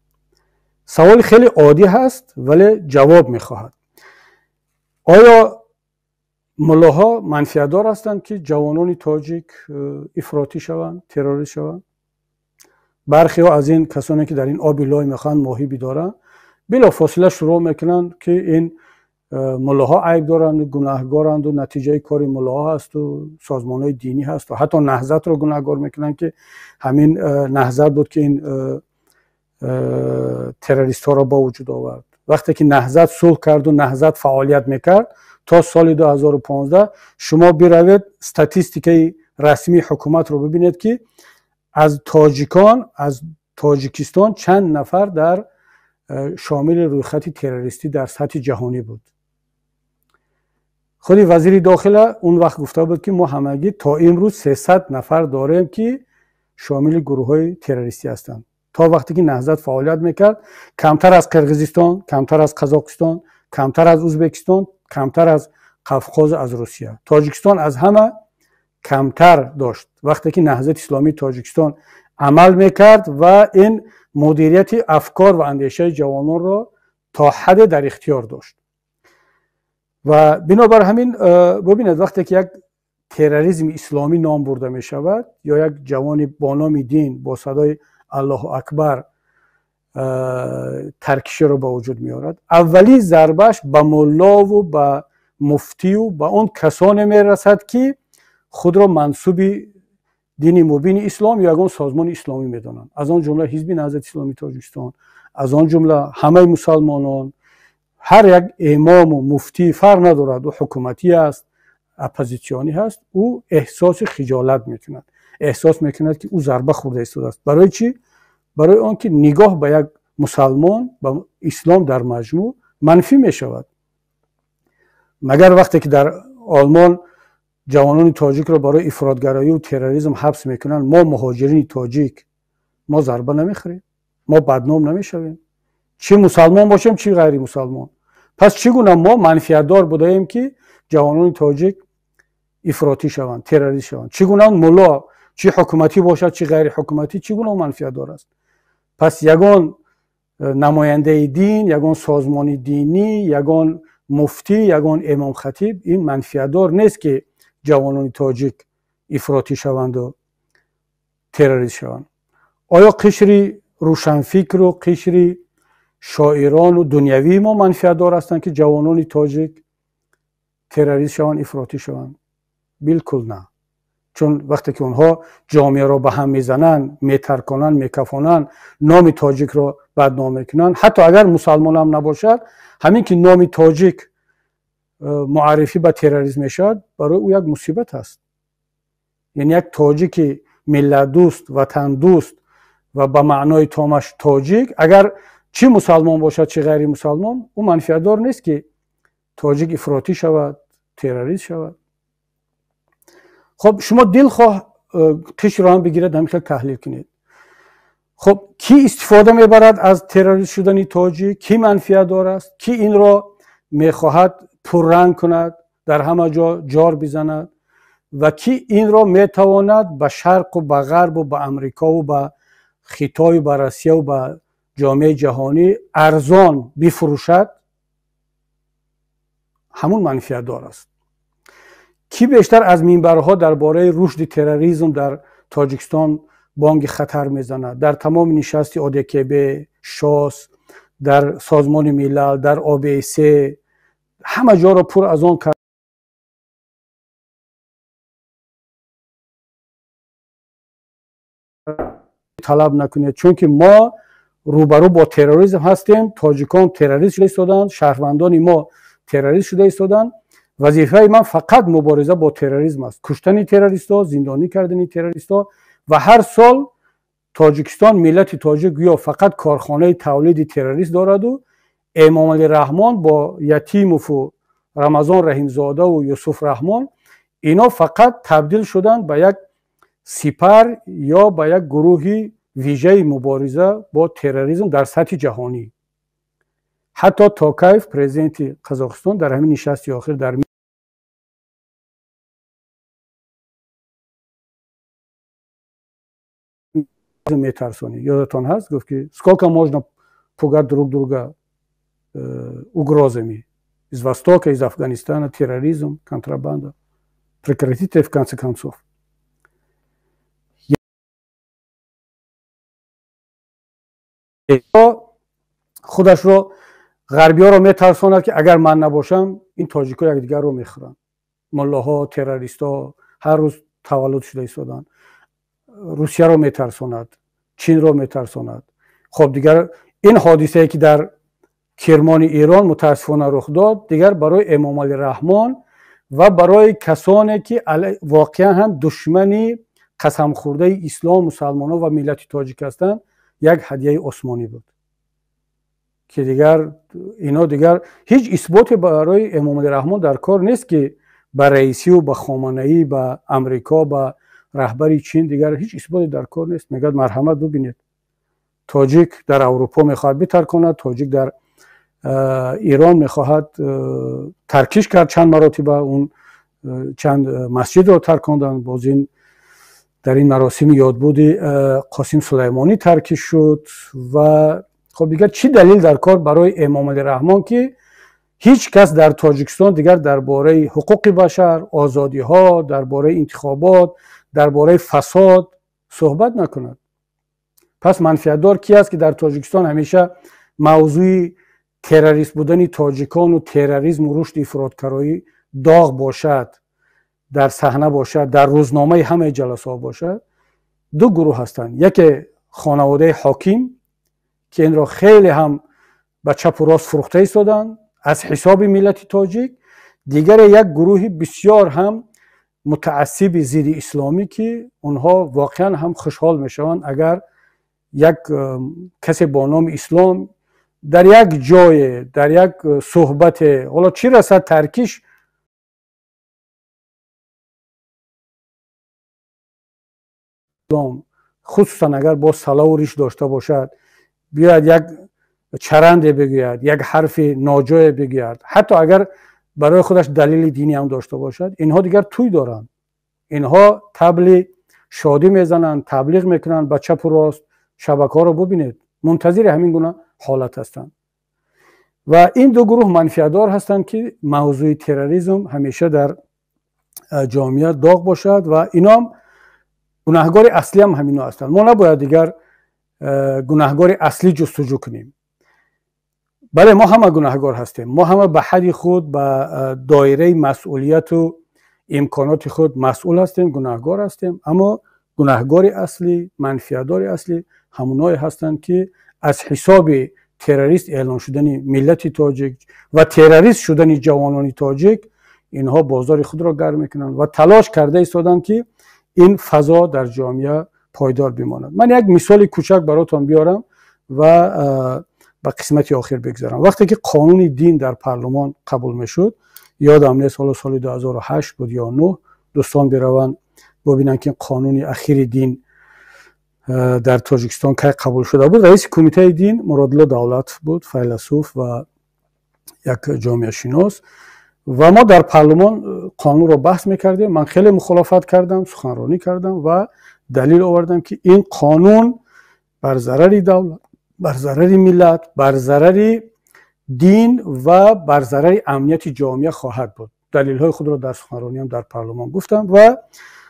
سوال خیلی عادی هست ولی جواب میخواهد. آیا ملاها منفعت دار هستند که جوانان تاجیک افراطی شوند، تروریست شوند؟ برخی ها از این کسانی که در این آب لای میخوان ماهی بدارن، بلا فاصله شروع میکنند که این ملاها عیب دارند و گناهگارند و نتیجه کار ملاها هست و سازمان های دینی هست و حتی نهضت رو گناهگار میکنند که همین نهضت بود که این تروریست ها را با وجود آورد. وقتی که نهضت صلح کرد و نهضت فعالیت میکرد تا سال 2015، شما بروید استاتستیکای رسمی حکومت رو ببینید که از تاجیکان، از تاجیکستان چند نفر در شامل رویخط تروریستی در سطح جهانی بود. خود وزیر داخله اون وقت گفته بود که ما همگی تا امروز 300 نفر داریم که شامل گروه های تروریستی هستند. تا وقتی که نهضت فعالیت میکرد، کمتر از قرقیزستان، کمتر از قزاقستان، کمتر از ازبکستان، کمتر از قفقاز، از روسیه. تاجیکستان از همه کمتر داشت وقتی که نهضت اسلامی تاجیکستان عمل میکرد و این مدیریت افکار و اندیشه جوانان را تا حد در اختیار داشت. و بنابر همین ببینید، وقتی که یک تروریسم اسلامی نام برده می شود یا یک جوان با نام دین با صدای الله اکبر ترکیشه رو با وجود می آورد، اولی ضربش به ملا و به مفتی و به اون کسانی می رسد که خود را منسوب دین مبین اسلام یا یگان سازمان اسلامی می دانند. از آن جمله حزب نهضت اسلامی تاجیکستان، از آن جمله همه مسلمانان، هر یک امام و مفتی فرق ندارد و حکومتی است، اپوزیسیونی هست، او احساس خجالت میکند، احساس میکند که او ضربه خورده ایستاده است. برای چی؟ برای آنکه نگاه به یک مسلمان، به اسلام در مجموع منفی میشود. مگر وقتی که در آلمان جوانان تاجیک را برای افراطگرایی و تروریسم حبس میکنند، ما مهاجرین تاجیک ما ضربه نمیخوریم، ما بدنام نمیشویم، چی مسلمان باشیم چی غیر مسلمان؟ پس چگونه ما منفعت دار بودیم که جوانان تاجیک افراطی شوند، تروریست شوند؟ چگونه ملا، چی حکومتی باشد چی غیر حکومتی، چگونه منفعت دار است؟ پس یگان نماینده دین، یگان سازمان دینی، یگان مفتی، یگان امام خطیب این منفعت دار نیست که جوانان تاجیک افراطی شوند و تروریست شوند. آیا قشری روشنفکر و قشری شاعران و دنیوی ما منفعت دار هستند که جوانان تاجیک تروریست شوند، افراطی شوند؟ بالکل نه. چون وقتی که اونها جامعه را به هم میزنند، میترکانند، میکفانند، نام تاجیک را بدنام میکنند، حتی اگر مسلمان هم نباشد، همین که نام تاجیک معرفی به تروریسم میشد، برای او یک مصیبت است. یعنی یک تاجیک ملت دوست، وطن دوست و به معنای تامش تاجیک، اگر چی مسلمان باشد چی غیر مسلمان، او منفعت دار نیست که تاجیک افراطی شود، تروریست شود. خب شما دلخواه قشر را هم بگیرید، همین تحلیل کنید. خب کی استفاده میبرد از تروریست شدن تاجیک؟ کی منفعت دار است؟ کی این را میخواهد پررنگ کند، در همه جا جار بزند و کی این را میتواند به شرق و به غرب و به امریکا و به خطای و به روسیه و به جامعه جهانی ارزان بفروشد؟ همون منفعت دار است. کی بیشتر از منبرها درباره رشد تروریسم در تاجیکستان بانگ خطر میزند؟ در تمام نشست ODKB، شاس، در سازمان ملل، در OBSE، همه جا را پر از آن کرد. طلب نکنید، چون که ما روبرو با تروریسم هستیم. تاجیکان تروریست شده ایستادند، شهروندان ما تروریست شده ایستادند. وظیفه من فقط مبارزه با تروریسم است، کشتن تروریست‌ها، زندانی کردن تروریست‌ها. و هر سال تاجیکستان، ملت تاجیک گویا فقط کارخانه تولید تروریست دارد و امام علی رحمان با یتیموف و رمضان رحیمزاده و یوسف رحمان، اینا فقط تبدیل شدن به یک سپر یا به یک گروه ویژه مبارزه با تروریسم در سطح جهانی. حتی توکایف پرزیدنت قزاقستان در همین نشست آخر در میترسونی، یادتان هست گفت که сколько можно пугать друг друга угрозами из Востока, из Афганистана, терроризм, контрабанда. Прекратите в конце концов. خودش رو غربی ها رو میترساند که اگر من نباشم این تاجیک ها یک دیگر رو میخورن. ملاها، تروریست ها هر روز تولد شده ایستادن. روسیه رو میترساند، چین رو میترساند. خب دیگر این حادثه که در کرمان ایران متاسفانه رخ داد، دیگر برای امام علی رحمان و برای کسانی که واقعا هم دشمنی قسم خورده اسلام، مسلمانان و ملت تاجیک هستند، یک هدیه عثمانی بود که دیگر اینا دیگر هیچ اثباتی برای امام علی رحمان در کار نیست که به رئیسی و به خامنه‌ای، به امریکا، به رهبری چین دیگر هیچ اثباتی در کار نیست. میگه مرحمت ببینید، تاجیک در اروپا میخواهد بترکاند، تاجیک در ایران میخواهد ترکیش کرد چند مراتب، اون چند مسجد رو ترکاندن. باز این در این مراسم یادبود قاسم سلیمانی ترکیش شد. و خب دیگر چی دلیل در کار برای امام علی رحمان که هیچ کس در تاجیکستان دیگر درباره حقوق بشر، آزادی ها، درباره انتخابات، درباره فساد صحبت نکند؟ پس منفعت دار کی است که در تاجیکستان همیشه موضوع تروریست بودن تاجیکان و تروریسم و رشد افراطگرایی داغ باشد، در صحنه باشد، در روزنامه همه جلسه ها باشد؟ دو گروه هستند. یکی خانواده حاکم که این را خیلی هم به چپ و راست فروخته ایستادند از حساب ملت تاجیک. دیگر یک گروه بسیار هم متعصب ضد اسلامی که اونها واقعا هم خوشحال میشوند اگر یک کسی با نام اسلام در یک جای، در یک صحبت، حالا چی رسد ترکیش، خصوصا اگر با صلاح و ریش داشته باشد، بیاید یک چرنده بگوید، یک حرف ناجای بگوید، حتی اگر برای خودش دلیل دینی هم داشته باشد، اینها دیگر توی دارند. اینها طبل شادی میزنند، تبلیغ میکنند به چپ و راست. شبکه ها رو ببینید، منتظر همین گونه حالت هستند. و این دو گروه منفعت‌دار هستند که موضوع تروریسم همیشه در جامعه داغ باشد و اینا هم گناهگار اصلی هم همینا هستند. ما نباید دیگر گناهگار اصلی جستجو کنیم. بله ما همه گناهگار هستیم، ما همه به حد خود به دایره مسئولیت و امکانات خود مسئول هستیم، گناهگار هستیم. اما گناهگار اصلی، منفعت‌دار اصلی همونایی هستند که از حساب تروریست اعلان شدن ملت تاجیک و تروریست شدن جوانان تاجیک اینها بازار خود را گرم میکنند و تلاش کرده ایستادند که این فضا در جامعه پایدار بماند. من یک مثال کوچک براتون بیارم و به قسمت آخر بگذارم. وقتی که قانون دین در پارلمان قبول میشد، یادم نیست سال 2008 بود یا 9، دوستان بروند ببینن که قانون اخیر دین در تاجیکستان که قبول شده بود. رئیس کمیته دین مرادالله دولت بود، فیلسوف و یک جامعه شناس، و ما در پارلمان قانون رو بحث میکردیم. من خیلی مخالفت کردم، سخنرانی کردم و دلیل آوردم که این قانون بر ضرر دولت، بر ضرر ملت، بر ضرر دین و بر ضرر امنیت جامعه خواهد بود. دلیل های خود رو در سخنرانی هم در پارلمان گفتم و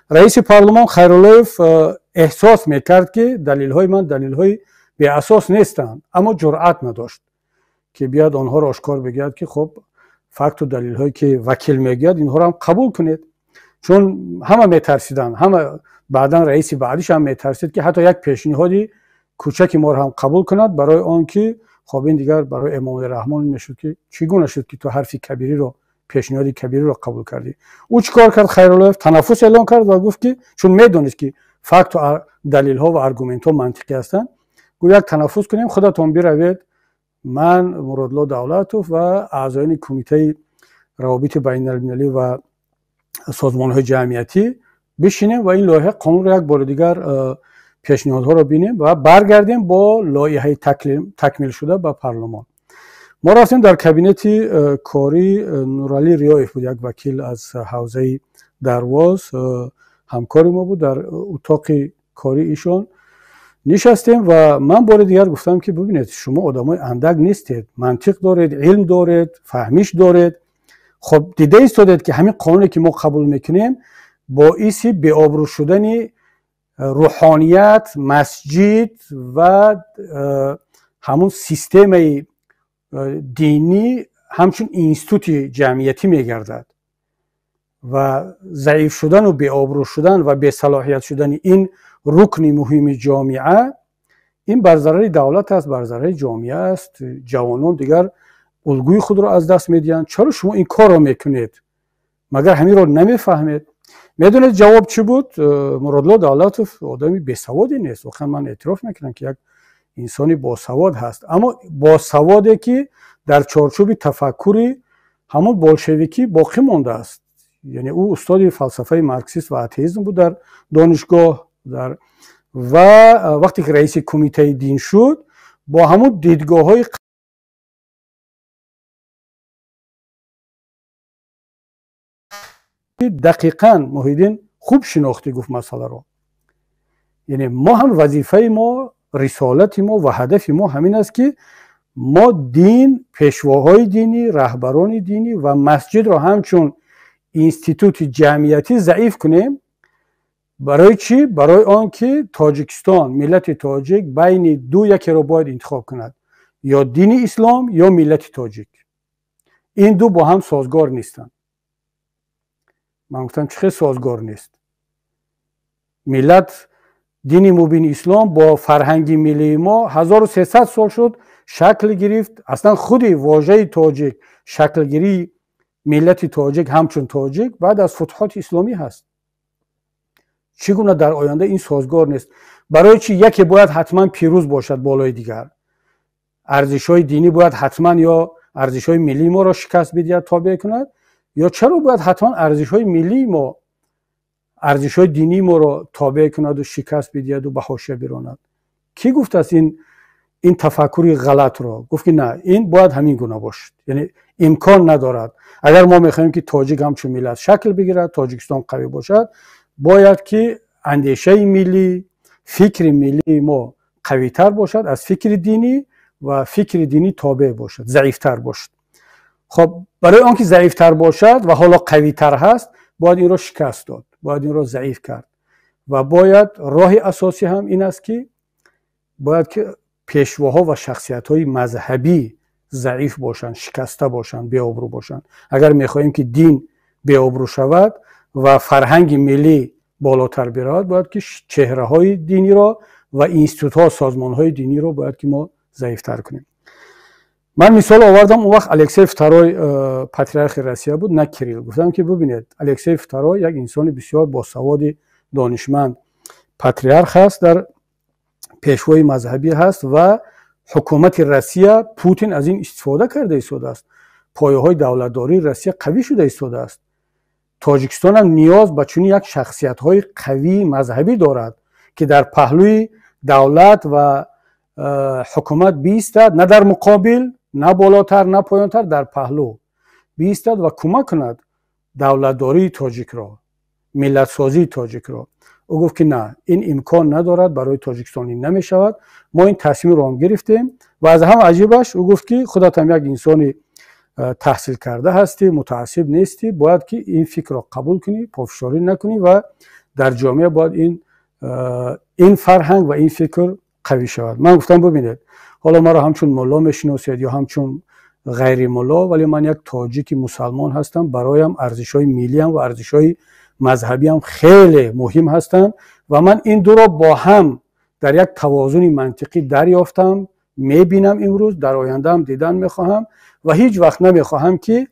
رئیس پارلمان خیراللهیف احساس میکرد که دلیل های من دلیل های بی اساس نیستند، اما جرأت نداشت که بیاد آنها را آشکار بگوید که خب فکت و دلیل هایی که وکیل میگوید اینها را هم قبول کنید. چون همه میترسیدن، همه بعدا رئیس بعدیش هم میترسید که حتی یک پیشنهادی کوچکی ما را هم قبول کند، برای آنکه خب این دیگر برای امام رحمان میشد که چگونه شد که تو حرفی کبیری رو، پیشنهادی کبیری رو قبول کردی. او چیکار کرد؟ خیراللهیف تنفس اعلان کرد و گفت که چون میدونست که فکت و دلیل ها و آرگومنت ها منطقی هستند، گفت یک تنفس کنیم، خودتون بروید، من مرادالله دولتوف و اعضایان کمیته روابط بین المللی و سازمان های جمعیتی بشینیم و این لایحه قانون را یک بار دیگر پیشنهادها را بینیم و برگردیم با لایحه تکمیل شده به پارلمان. ما رفتیم در کابینت کاری، نورعلی ریایف بود، یک وکیل از حوزه درواز، همکار ما بود، در اتاق کاری ایشون نشستیم و من بار دیگر گفتم که ببینید شما آدمای اندک نیستید، منطق دارید، علم دارید، فهمیش دارید. خب دیده ایستادید که همین قانونی که ما قبول میکنیم باعث بی‌آبرو شدن روحانیت، مسجد و همون سیستم دینی همچون اینستیتوت جمعیتی میگردد و ضعیف شدن و بی‌آبرو شدن و بی‌صلاحیت شدن این رکن مهم جامعه، این بر ضرر دولت است، بر ضرر جامعه است. جوانان دیگر الگوی خود را از دست میدن. چرا شما این کار را میکنید؟ مگر همین را نمیفهمید؟ میدونید جواب چی بود؟ مرادالله دولتوف آدمی بیسوادی نیست. واقعا من اعتراف میکنم که یک انسانی باسواد هست، اما باسوادی که در چارچوب تفکر همون بولشویکی باقی مانده است. یعنی او استاد فلسفه مارکسیست و اتئیسم بود در دانشگاه، و وقتی که رئیس کمیته دین شد با همون دیدگاه های دقیقاً محیدین خوب شناختی گفت مسئله رو. یعنی ما هم وظیفه ما، رسالت ما و هدف ما همین است که ما دین، پیشواهای دینی، رهبران دینی و مسجد را همچون اینستیتوت جمعیتی ضعیف کنیم. برای چی؟ برای آنکه تاجیکستان، ملت تاجیک بین دو یکی را باید انتخاب کند، یا دین اسلام یا ملت تاجیک. این دو با هم سازگار نیستند. من گفتم چه سازگار نیست؟ ملت دین مبین اسلام با فرهنگ ملی ما 1300 سال شد شکل گرفت. اصلا خودی واژه تاجیک، شکل گیری ملت تاجیک همچون تاجیک بعد از فتوحات اسلامی هست. چگونه در آینده این سازگار نیست؟ برای چی یکی باید حتما پیروز باشد بالای دیگر؟ ارزش‌های دینی باید حتما یا ارزش‌های ملی ما را شکست بدهد تابع کند، یا چرا باید حتما ارزش‌های ملی ما، ارزش‌های دینی ما را تابع کند و شکست بدهد و به حاشیه براند؟ کی گفت است این تفکری غلط را؟ گفت که نه، این باید همین گونه باشد. یعنی امکان ندارد اگر ما می‌خوایم که تاجیک همچون ملت شکل بگیرد، تاجیکستان قوی باشد، باید که اندیشه ملی، فکر ملی ما قوی‌تر باشد از فکر دینی و فکر دینی تابع باشد، ضعیف‌تر باشد. خب برای آنکه ضعیف‌تر باشد و حالا قوی‌تر هست، باید این را شکست داد، باید این را ضعیف کرد و باید راه اساسی هم این است که باید که پیشواها و شخصیت‌های مذهبی ضعیف باشند، شکسته باشند، بی‌آبرو باشند. اگر می‌خواهیم که دین بی‌آبرو شود و فرهنگ ملی بالاتر برود، باید که چهره‌های دینی را و اینستیتوت‌ها، سازمان‌های دینی را باید که ما ضعیف‌تر کنیم. من مثال آوردم اون وقت الکسی فتروی پاتریارخ روسیه بود، نه کریل. گفتم که ببینید الکسی فتروی یک انسان بسیار باسواد دانشمند پاتریارخ هست، در پیشوای مذهبی هست و حکومت روسیه پوتین از این استفاده کرده ایستاده است. پایه‌های دولتداری روسیه قوی شده ایستاده است. تاجیکستان هم نیاز به چنین یک شخصیت‌های قوی مذهبی دارد که در پهلوی دولت و حکومت بیستد، نه در مقابل، نه بالاتر نه پایانتر، در پهلو بیستد و کمک کند دولتداری تاجیک را، ملت سازی تاجیک را. او گفت که نه، این امکان ندارد، برای تاجیکستان این نمی شود، ما این تصمیم رو هم گرفتیم. و از هم عجیبش او گفت که خودت هم یک انسان تحصیل کرده هستی، متعصب نیستی، باید که این فکر را قبول کنی، پافشاری نکنی و در جامعه باید این فرهنگ و این فکر قوی شود. من گفتم ببینید، حالا ما را همچون مولا میشناسید یا همچون غیر مولا، ولی من یک تاجیک مسلمان هستم. برایم ارزش‌های ملی و ارزش‌های مذهبی هم خیلی مهم هستند و من این دو را با هم در یک توازن منطقی دریافتم، میبینم امروز، در آینده هم دیدن میخواهم و هیچ وقت نمیخواهم که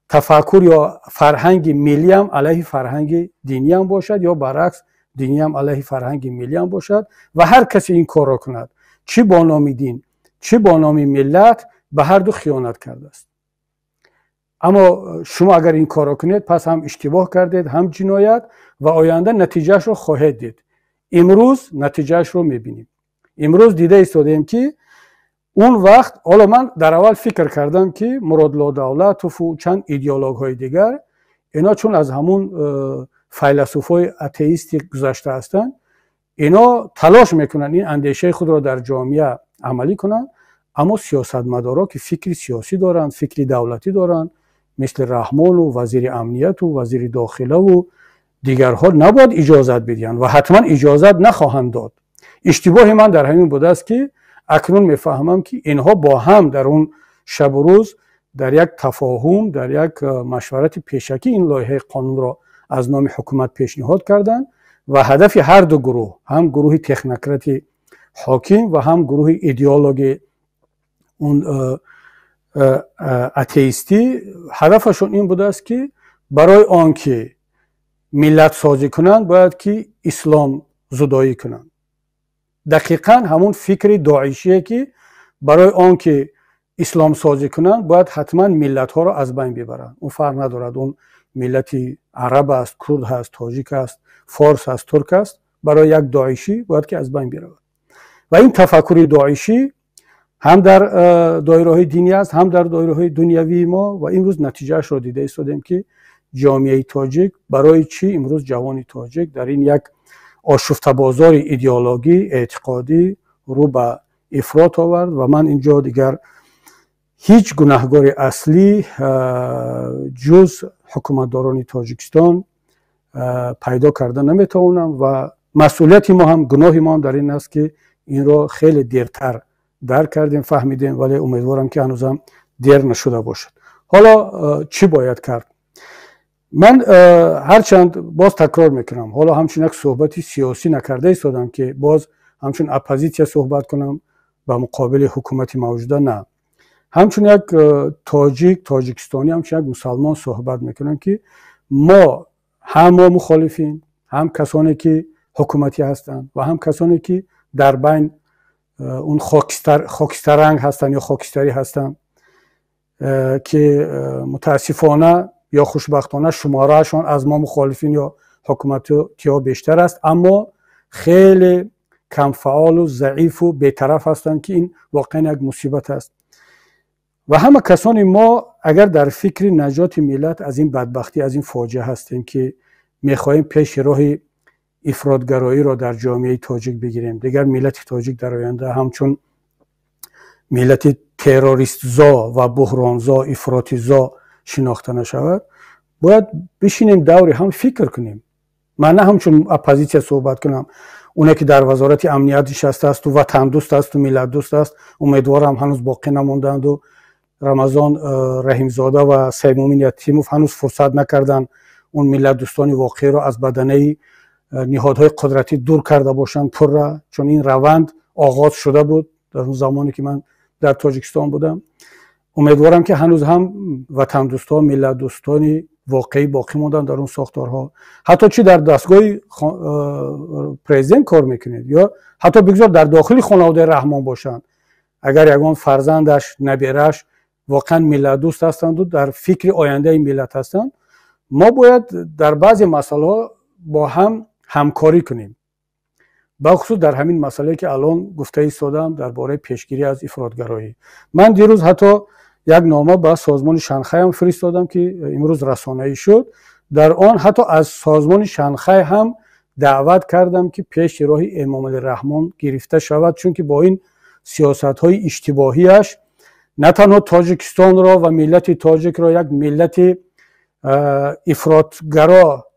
تفکر یا فرهنگ ملی هم علیه فرهنگ دینی هم باشد یا برعکس دینی هم علیه فرهنگ ملی هم باشد و هر کسی این کار را کند، چه با نام دین چه با نام ملت، به هر دو خیانت کرده است. اما شما اگر این کار را کنید، پس هم اشتباه کردید، هم جنایت، و آینده نتیجهش رو خواهید دید. امروز نتیجهش رو میبینیم. امروز دیده ایستادیم که اون وقت، حالا من در اول فکر کردم که مراد دولت و چند ایدئولوگ های دیگر، اینا چون از همون فیلسوفای اتئیستی گذشته هستند، اینا تلاش میکنن این اندیشه خود را در جامعه عملی کنن، اما سیاستمدارا که فکری سیاسی دارن، فکری دولتی دارن، مثل رحمان و وزیر امنیت و وزیر داخله و دیگرها، نباید اجازت بدین و حتما اجازت نخواهند داد. اشتباه من در همین بوده است که اکنون میفهمم که اینها با هم در اون شب و روز در یک تفاهم، در یک مشورت پیشکی این لایحه قانون را از نام حکومت پیشنهاد کردند و هدف هر دو گروه، هم گروه تکنوکرات حاکم و هم گروه ایدئولوژی اون اتئیستی، هدفشون این بوده است که برای آنکه ملت سازی کنند باید که اسلام زدایی کنند. دقیقاً همون فکر داعشیه که برای آنکه اسلام سازی کنند باید حتما ملت ها را از بین ببرند. اون فرق ندارد اون ملت عرب است، کرد هست، تاجیک است، فارس است، ترک است، برای یک داعشی باید که از بین برود. و این تفکر داعشی هم در دایره های دینی است، هم در دایره های دنیوی ما، و امروز نتیجهش رو دیده ایستادیم که جامعه تاجیک برای چی امروز جوان تاجیک در این یک آشفته بازار ایدئولوژی اعتقادی رو به افراط آورد و من اینجا دیگر هیچ گناهکار اصلی جز حکومتداران تاجیکستان پیدا کرده نمیتوانم و مسئولیت ما هم، گناه ما هم در این است که این را خیلی دیرتر درک کردیم، فهمیدیم، ولی امیدوارم که هنوزم دیر نشده باشد. حالا چی باید کرد؟ من هرچند باز تکرار میکنم، حالا همچون یک صحبتی سیاسی نکرده ایستادم که باز همچون اپوزیسیا صحبت کنم به مقابل حکومت موجوده، نه، همچون یک تاجیکستانی، همچون یک مسلمان صحبت میکنم که ما مخالفین، هم کسانی که حکومتی هستند و هم کسانی که در بین اون خاکستر رنگ هستند یا خاکستری هستند که متاسفانه یا خوشبختانه شمارهشان از ما مخالفین یا حکومتی ها بیشتر است، اما خیلی کم فعال و ضعیف و بی‌طرف هستند که این واقعا یک مصیبت است. و همه کسانی ما اگر در فکر نجات ملت از این بدبختی، از این فاجعه هستیم که میخواهیم پیش راه افراطگرایی را در جامعه تاجیک بگیریم، دیگر ملت تاجیک در آینده همچون ملت تروریست زا و بحران زا، افراطی زا شناخته نشود، باید بشینیم دوری هم فکر کنیم. من نه همچون اپوزیسیا صحبت کنم، اونه که در وزارت امنیت نشسته است و وطن دوست است و ملت دوست است، امیدوارم هنوز باقی نموندند و رمضان رحیمزاده و سیمومین یتیموف هنوز فرصت نکردند اون ملت دوستانی واقعی را از بدنه نهادهای قدرتی دور کرده باشند پر را، چون این روند آغاز شده بود در اون زمانی که من در تاجیکستان بودم. امیدوارم که هنوز هم وطن دوستان، ملت دوستانی واقعی باقی موندن در اون ساختارها. حتی چی در دستگاه پرزیدنت کار میکنید یا حتی بگذار در داخل خانواده رحمان باشند، اگر یگان فرزندش نبیرش واقعا ملت دوست هستند و در فکر آینده ملت هستند، ما باید در بعضی مسائل ها با هم همکاری کنیم، بخصوص در همین مسئله که الان گفته ایستادم درباره پیشگیری از افراطگرایی. من دیروز حتی یک نامه به سازمان شانگهای هم فرستادم که امروز رسانه‌ای شد. در آن حتی از سازمان شانگهای هم دعوت کردم که پیش راه امام علی رحمان گرفته شود، چون که با این سیاست‌های اشتباهیش نه تنها تاجیکستان را و ملت تاجیک را یک ملت افراطگرا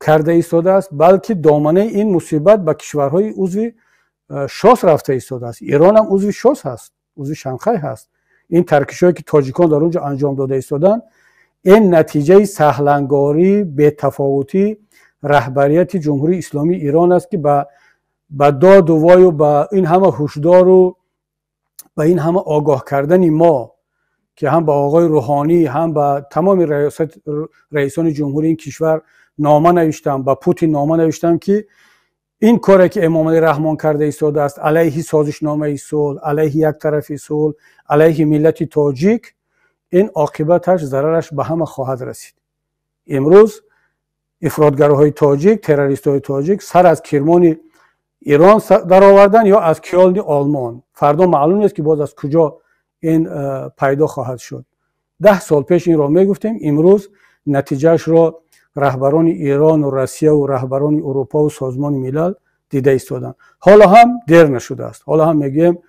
کرده ایستاده است، بلکه دامنه این مصیبت به کشورهای عضو شاس رفته ایستاده است. ایران هم عضو شاس هست، عضو شانگهای هست. این ترکش‌هایی که تاجیکان در اونجا انجام داده ایستادن، این نتیجه سهلنگاری به تفاوتی رهبریت جمهوری اسلامی ایران است که با داد و وای و با این همه هشدار و با این همه آگاه کردن ما که هم با آقای روحانی هم با تمام رئیسان جمهوری این کشور نامه نوشتم، با پوتین نامه نوشتم که این کاری که امام علی رحمان کرده ایستاده است علیه سازشنامه صلح، علیه یک طرفی صلح، علیه ملت تاجیک، این عاقبتش ضررش به همه خواهد رسید. امروز افراطگرهای تاجیک، تروریست‌های تاجیک سر از کرمان ایران در آوردن یا از کیال آلمان، فردا معلوم نیست که باز از کجا این پیدا خواهد شد. 10 سال پیش این را میگفتیم، امروز نتیجهش را رهبران ایران و روسیه و رهبران اروپا و سازمان ملل دیده ایستادن. حالا هم دیر نشده است. حالا هم میگیم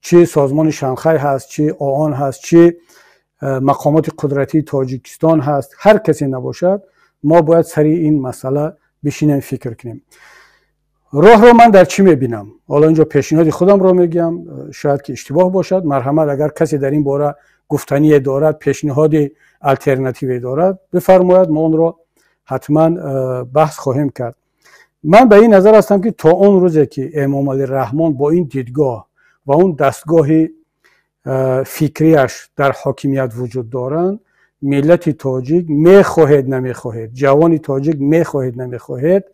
چه سازمان شانگهای هست، چه آن هست، چه مقامات قدرتی تاجیکستان هست، هر کسی نباشد، ما باید سری این مسئله بشینیم فکر کنیم. راه رو من در چی میبینم؟ حالا اینجا پیشنهاد خودم رو میگم، شاید که اشتباه باشد. مرحمت اگر کسی در این باره گفتنی دارد، پیشنهاد الटरनेटिव دارد، بفرماید، ما اون رو حتما بحث خواهیم کرد. من به این نظر هستم که تا اون روزی که امام علی رحمان با این دیدگاه و اون دستگاه فکریش در حاکمیت وجود دارند، ملت تاجیک میخواهد نمیخواهد، جوان تاجیک میخواهد نمیخواهد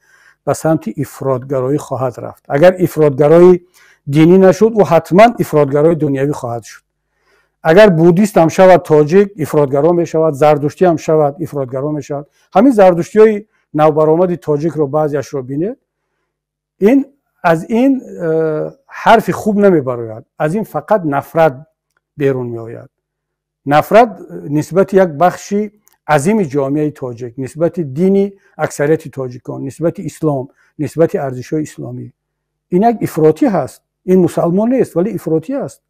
به سمت افراطگرایی خواهد رفت. اگر افراطگرایی دینی نشد، او حتما افراطگرای دنیوی خواهد شد. اگر بودیست هم شود تاجیک، افراطگرا می شود. زردشتی هم شود، افراطگرا می شود. همین زردشتی های نوبرآمد تاجیک رو بعضیش رو بینید، این از این حرف خوب نمی براید، از این فقط نفرت بیرون می آید. نفرت نسبت یک بخشی عظیم جامعه تاجیک، نسبت دینی اکثریت تاجیکان، نسبت اسلام، نسبت ارزش‌های اسلامی، این یک افراطی هست. این مسلمان نیست ولی افراطی است.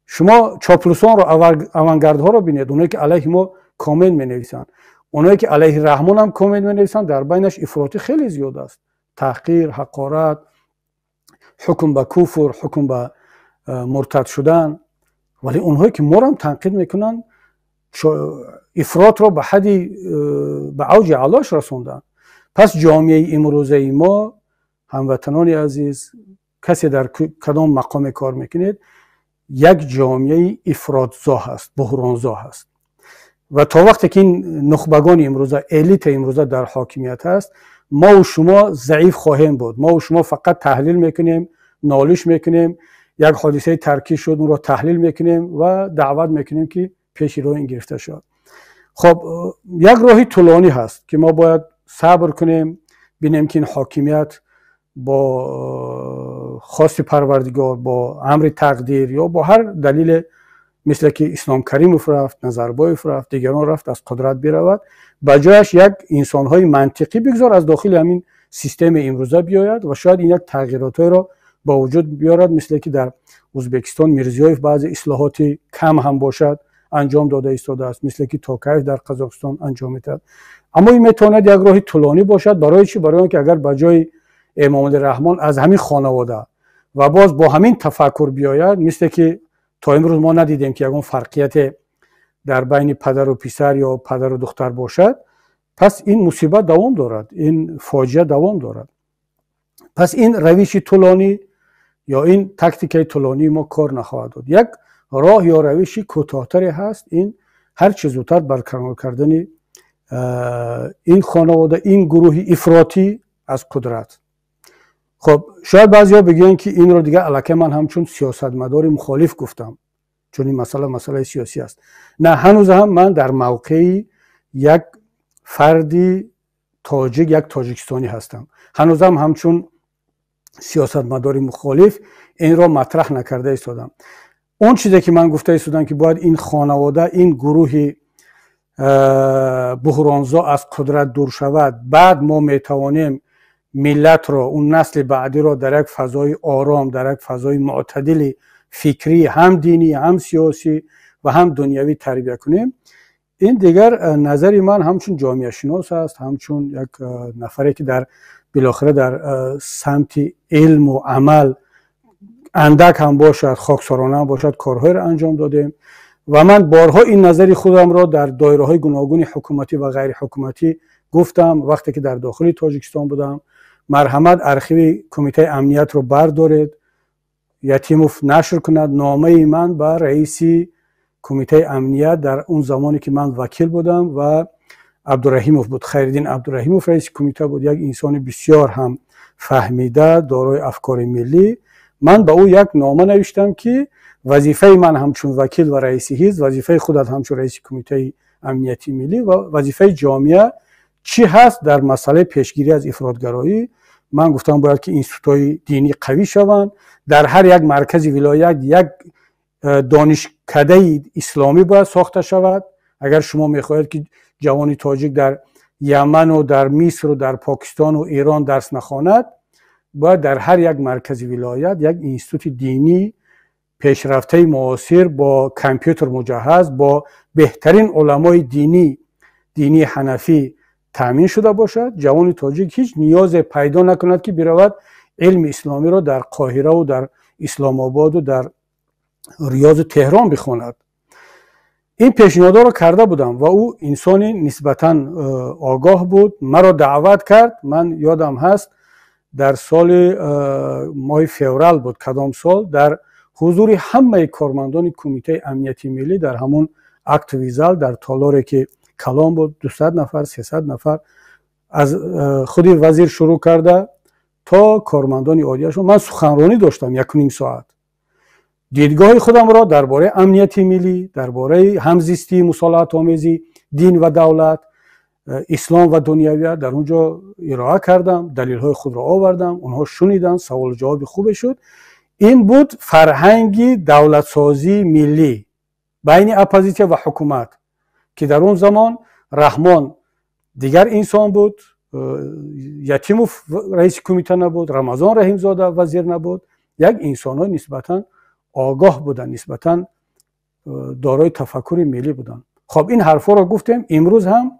شما چاپلوسان رو، اوانگردها رو بینید، اونایی که علیه ما کامنت می‌نویسن، اونایی که علیه رحمان هم کامنت می‌نویسن، در بینش افراطی خیلی زیاد است. تحقیر، حقارت، حکم به کفر، حکم به مرتد شدن. ولی اونهایی که ما رو هم تنقید میکنن، افراط رو به حدی به اوج علاش رسوندن. پس جامعه امروزه ما، هموطنان عزیز، کسی در کدام مقام کار میکنید، یک جامعه افراطزا هست، بحرانزا هست. و تا وقتی که این نخبگان امروزه، الیت امروزه در حاکمیت هست، ما و شما ضعیف خواهیم بود. ما و شما فقط تحلیل میکنیم، نالش میکنیم، یک حادثه ترکی شد اون رو تحلیل میکنیم و دعوت میکنیم که پیش رو این گرفته شد. خب یک راهی طولانی هست که ما باید صبر کنیم، ببینیم که این حاکمیت با خواست پروردگار، با امر تقدیر یا با هر دلیل، مثل که اسلام کریموف رفت، نظربایف رفت، دیگران رفت، از قدرت برود، بجایش یک انسانهای منطقی بگذار از داخل همین سیستم امروزه بیاید و شاید این یک تغییراتی را با وجود بیارد، مثل که در ازبکستان میرزیویف بعض اصلاحات کم هم باشد انجام داده ایستاده است، مثل که توکایف در قزاقستان انجام میدهد. اما این میتواند یک راه طولانی باشد. برای چی؟ برای اینکه اگر بجای امام علی رحمان از همین خانواده و باز با همین تفکر بیاید، مثل که تا امروز ما ندیدیم که یگان فرقیت در بین پدر و پسر یا پدر و دختر باشد، پس این مصیبت دوام دارد، این فاجعه دوام دارد. پس این روش طولانی یا این تاکتیک طولانی ما کار نخواهد داد. یک راه یا روشی کوتاه‌تری هست، این هر چه زودتر برقرار کردن این خانواده، این گروه افراطی از قدرت. خب شاید بعضیا بگن که این رو دیگه الکی من همچون سیاستمدار مخالف گفتم، چون این مسئله سیاسی است. نه، هنوز هم من در موقعی یک فردی تاجیک، یک تاجیکستانی هستم. هنوز هم همچون سیاستمدار مخالف این را مطرح نکرده ایستادم. اون چیزی که من گفته ایستادم که باید این خانواده، این گروه بحرانزا از قدرت دور شود، بعد ما میتوانیم ملت را، اون نسل بعدی را در یک فضای آرام، در یک فضای معتدل فکری، هم دینی هم سیاسی و هم دنیوی تربیت کنیم. این دیگر نظری من همچون جامعه شناس است، همچون یک نفری که در بالاخره در سمت علم و عمل اندک هم باشد، خاکسارانه هم باشد، کارهای را انجام دادیم و من بارها این نظری خودم را در دایره‌های گوناگون حکومتی و غیر حکومتی گفتم. وقتی که در داخل تاجیکستان بودم، مرحمت ارشیو کمیته امنیت رو بردارید، یتیموف نشر کند نامه من به رئیس کمیته امنیت در اون زمانی که من وکیل بودم و عبدالرحیموف بود، خیرالدین عبدالرحیموف رئیس کمیته بود، یک انسان بسیار هم فهمیده، دارای افکار ملی. من به او یک نامه نوشتم که وظیفه من همچون وکیل و رئیس حزب، وظیفه خودت همچون رئیس کمیته امنیتی ملی و وظیفه جامعه چی هست در مسئله پیشگیری از افراطگرایی. من گفتم باید که اینستیتوت‌های دینی قوی شوند، در هر یک مرکز ولایت یک دانشکده اسلامی باید ساخته شود. اگر شما میخواهید که جوانی تاجیک در یمن و در مصر و در پاکستان و ایران درس نخواند، باید در هر یک مرکز ولایت یک اینستیتوت دینی پیشرفته معاصر با کامپیوتر مجهز با بهترین علمای دینی حنفی تامین شده باشد. جوان تاجیک هیچ نیاز پیدا نکند که برود علم اسلامی را در قاهره و در اسلام آباد و در ریاض و تهران بخواند. این پیشنهاد را کرده بودم و او انسانی نسبتاً آگاه بود، مرا دعوت کرد. من یادم هست در سال ماه فوریه بود، کدام سال، در حضور همه کارمندان کمیته امنیتی ملی در همون اکت ویزال در تالاری که کلام بود، 200 نفر 300 نفر از خود وزیر شروع کرده تا کارمندان عادیشون، من سخنرانی داشتم 1.5 ساعت. دیدگاه خودم را درباره امنیت ملی، درباره همزیستی مصالحت آمیزی دین و دولت، اسلام و دنیویت در اونجا ارائه کردم، دلیل های خود را آوردم، اونها شنیدن، سوال جواب خوبی شد. این بود فرهنگ دولت سازی ملی بین اپوزیسیون و حکومت که در اون زمان رحمان دیگر انسان بود، یتیموف رئیس کمیته نبود، رمضان رحیمزاده وزیر نبود، یک انسان های نسبتاً آگاه بودن، نسبتاً دارای تفکر ملی بودن. خب این حرفا را گفتیم، امروز هم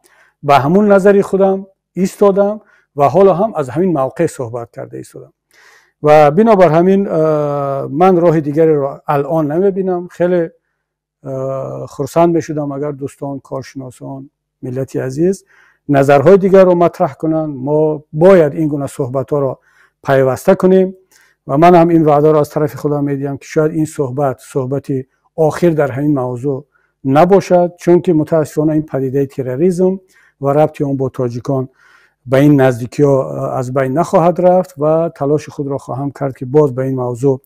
به همون نظری خودم ایستادم و حالا هم از همین موقع صحبت کرده ایستادم و بنابر همین من راه دیگری را الان نمیبینم. خیلی خرسند میشدم اگر دوستان، کارشناسان، ملتی عزیز نظرهای دیگر را مطرح کنن. ما باید این گونه صحبت ها را پیوسته کنیم و من هم این وعده را از طرف خودم میدیم که شاید این صحبت آخر در همین موضوع نباشد، چون که متاسفانه این پدیده تروریسم و ربطی آن با تاجیکان به این نزدیکی ها از بین نخواهد رفت و تلاش خود را خواهم کرد که باز به این موضوع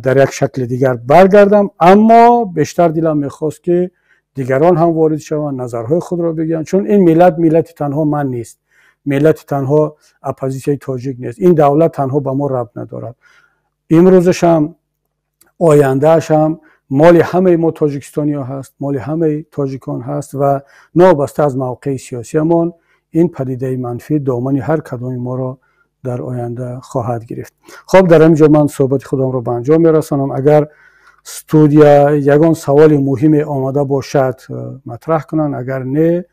در یک شکل دیگر برگردم. اما بیشتر دلم میخواست که دیگران هم وارد شوند، نظرهای خود را بگن، چون این ملت تنها من نیست، ملت تنها اپوزیسیون تاجیک نیست، این دولت تنها به ما ربط ندارد. امروزش هم آیندهش هم مال همه ما تاجیکستانی ها هست، مال همه تاجیکان هست و نابسته از موقع سیاسی من این پدیده منفی دامن هر کدام ما را در آینده خواهد گرفت. خب در اینجا من صحبت خودم را به انجام میرسانم. اگر استودیا یگان سوال مهم آماده باشد مطرح کنن، اگر نه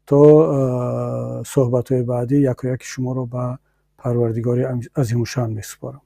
تا صحبت های بعدی یک شما را به پروردگار عظیم الشان میسپارم.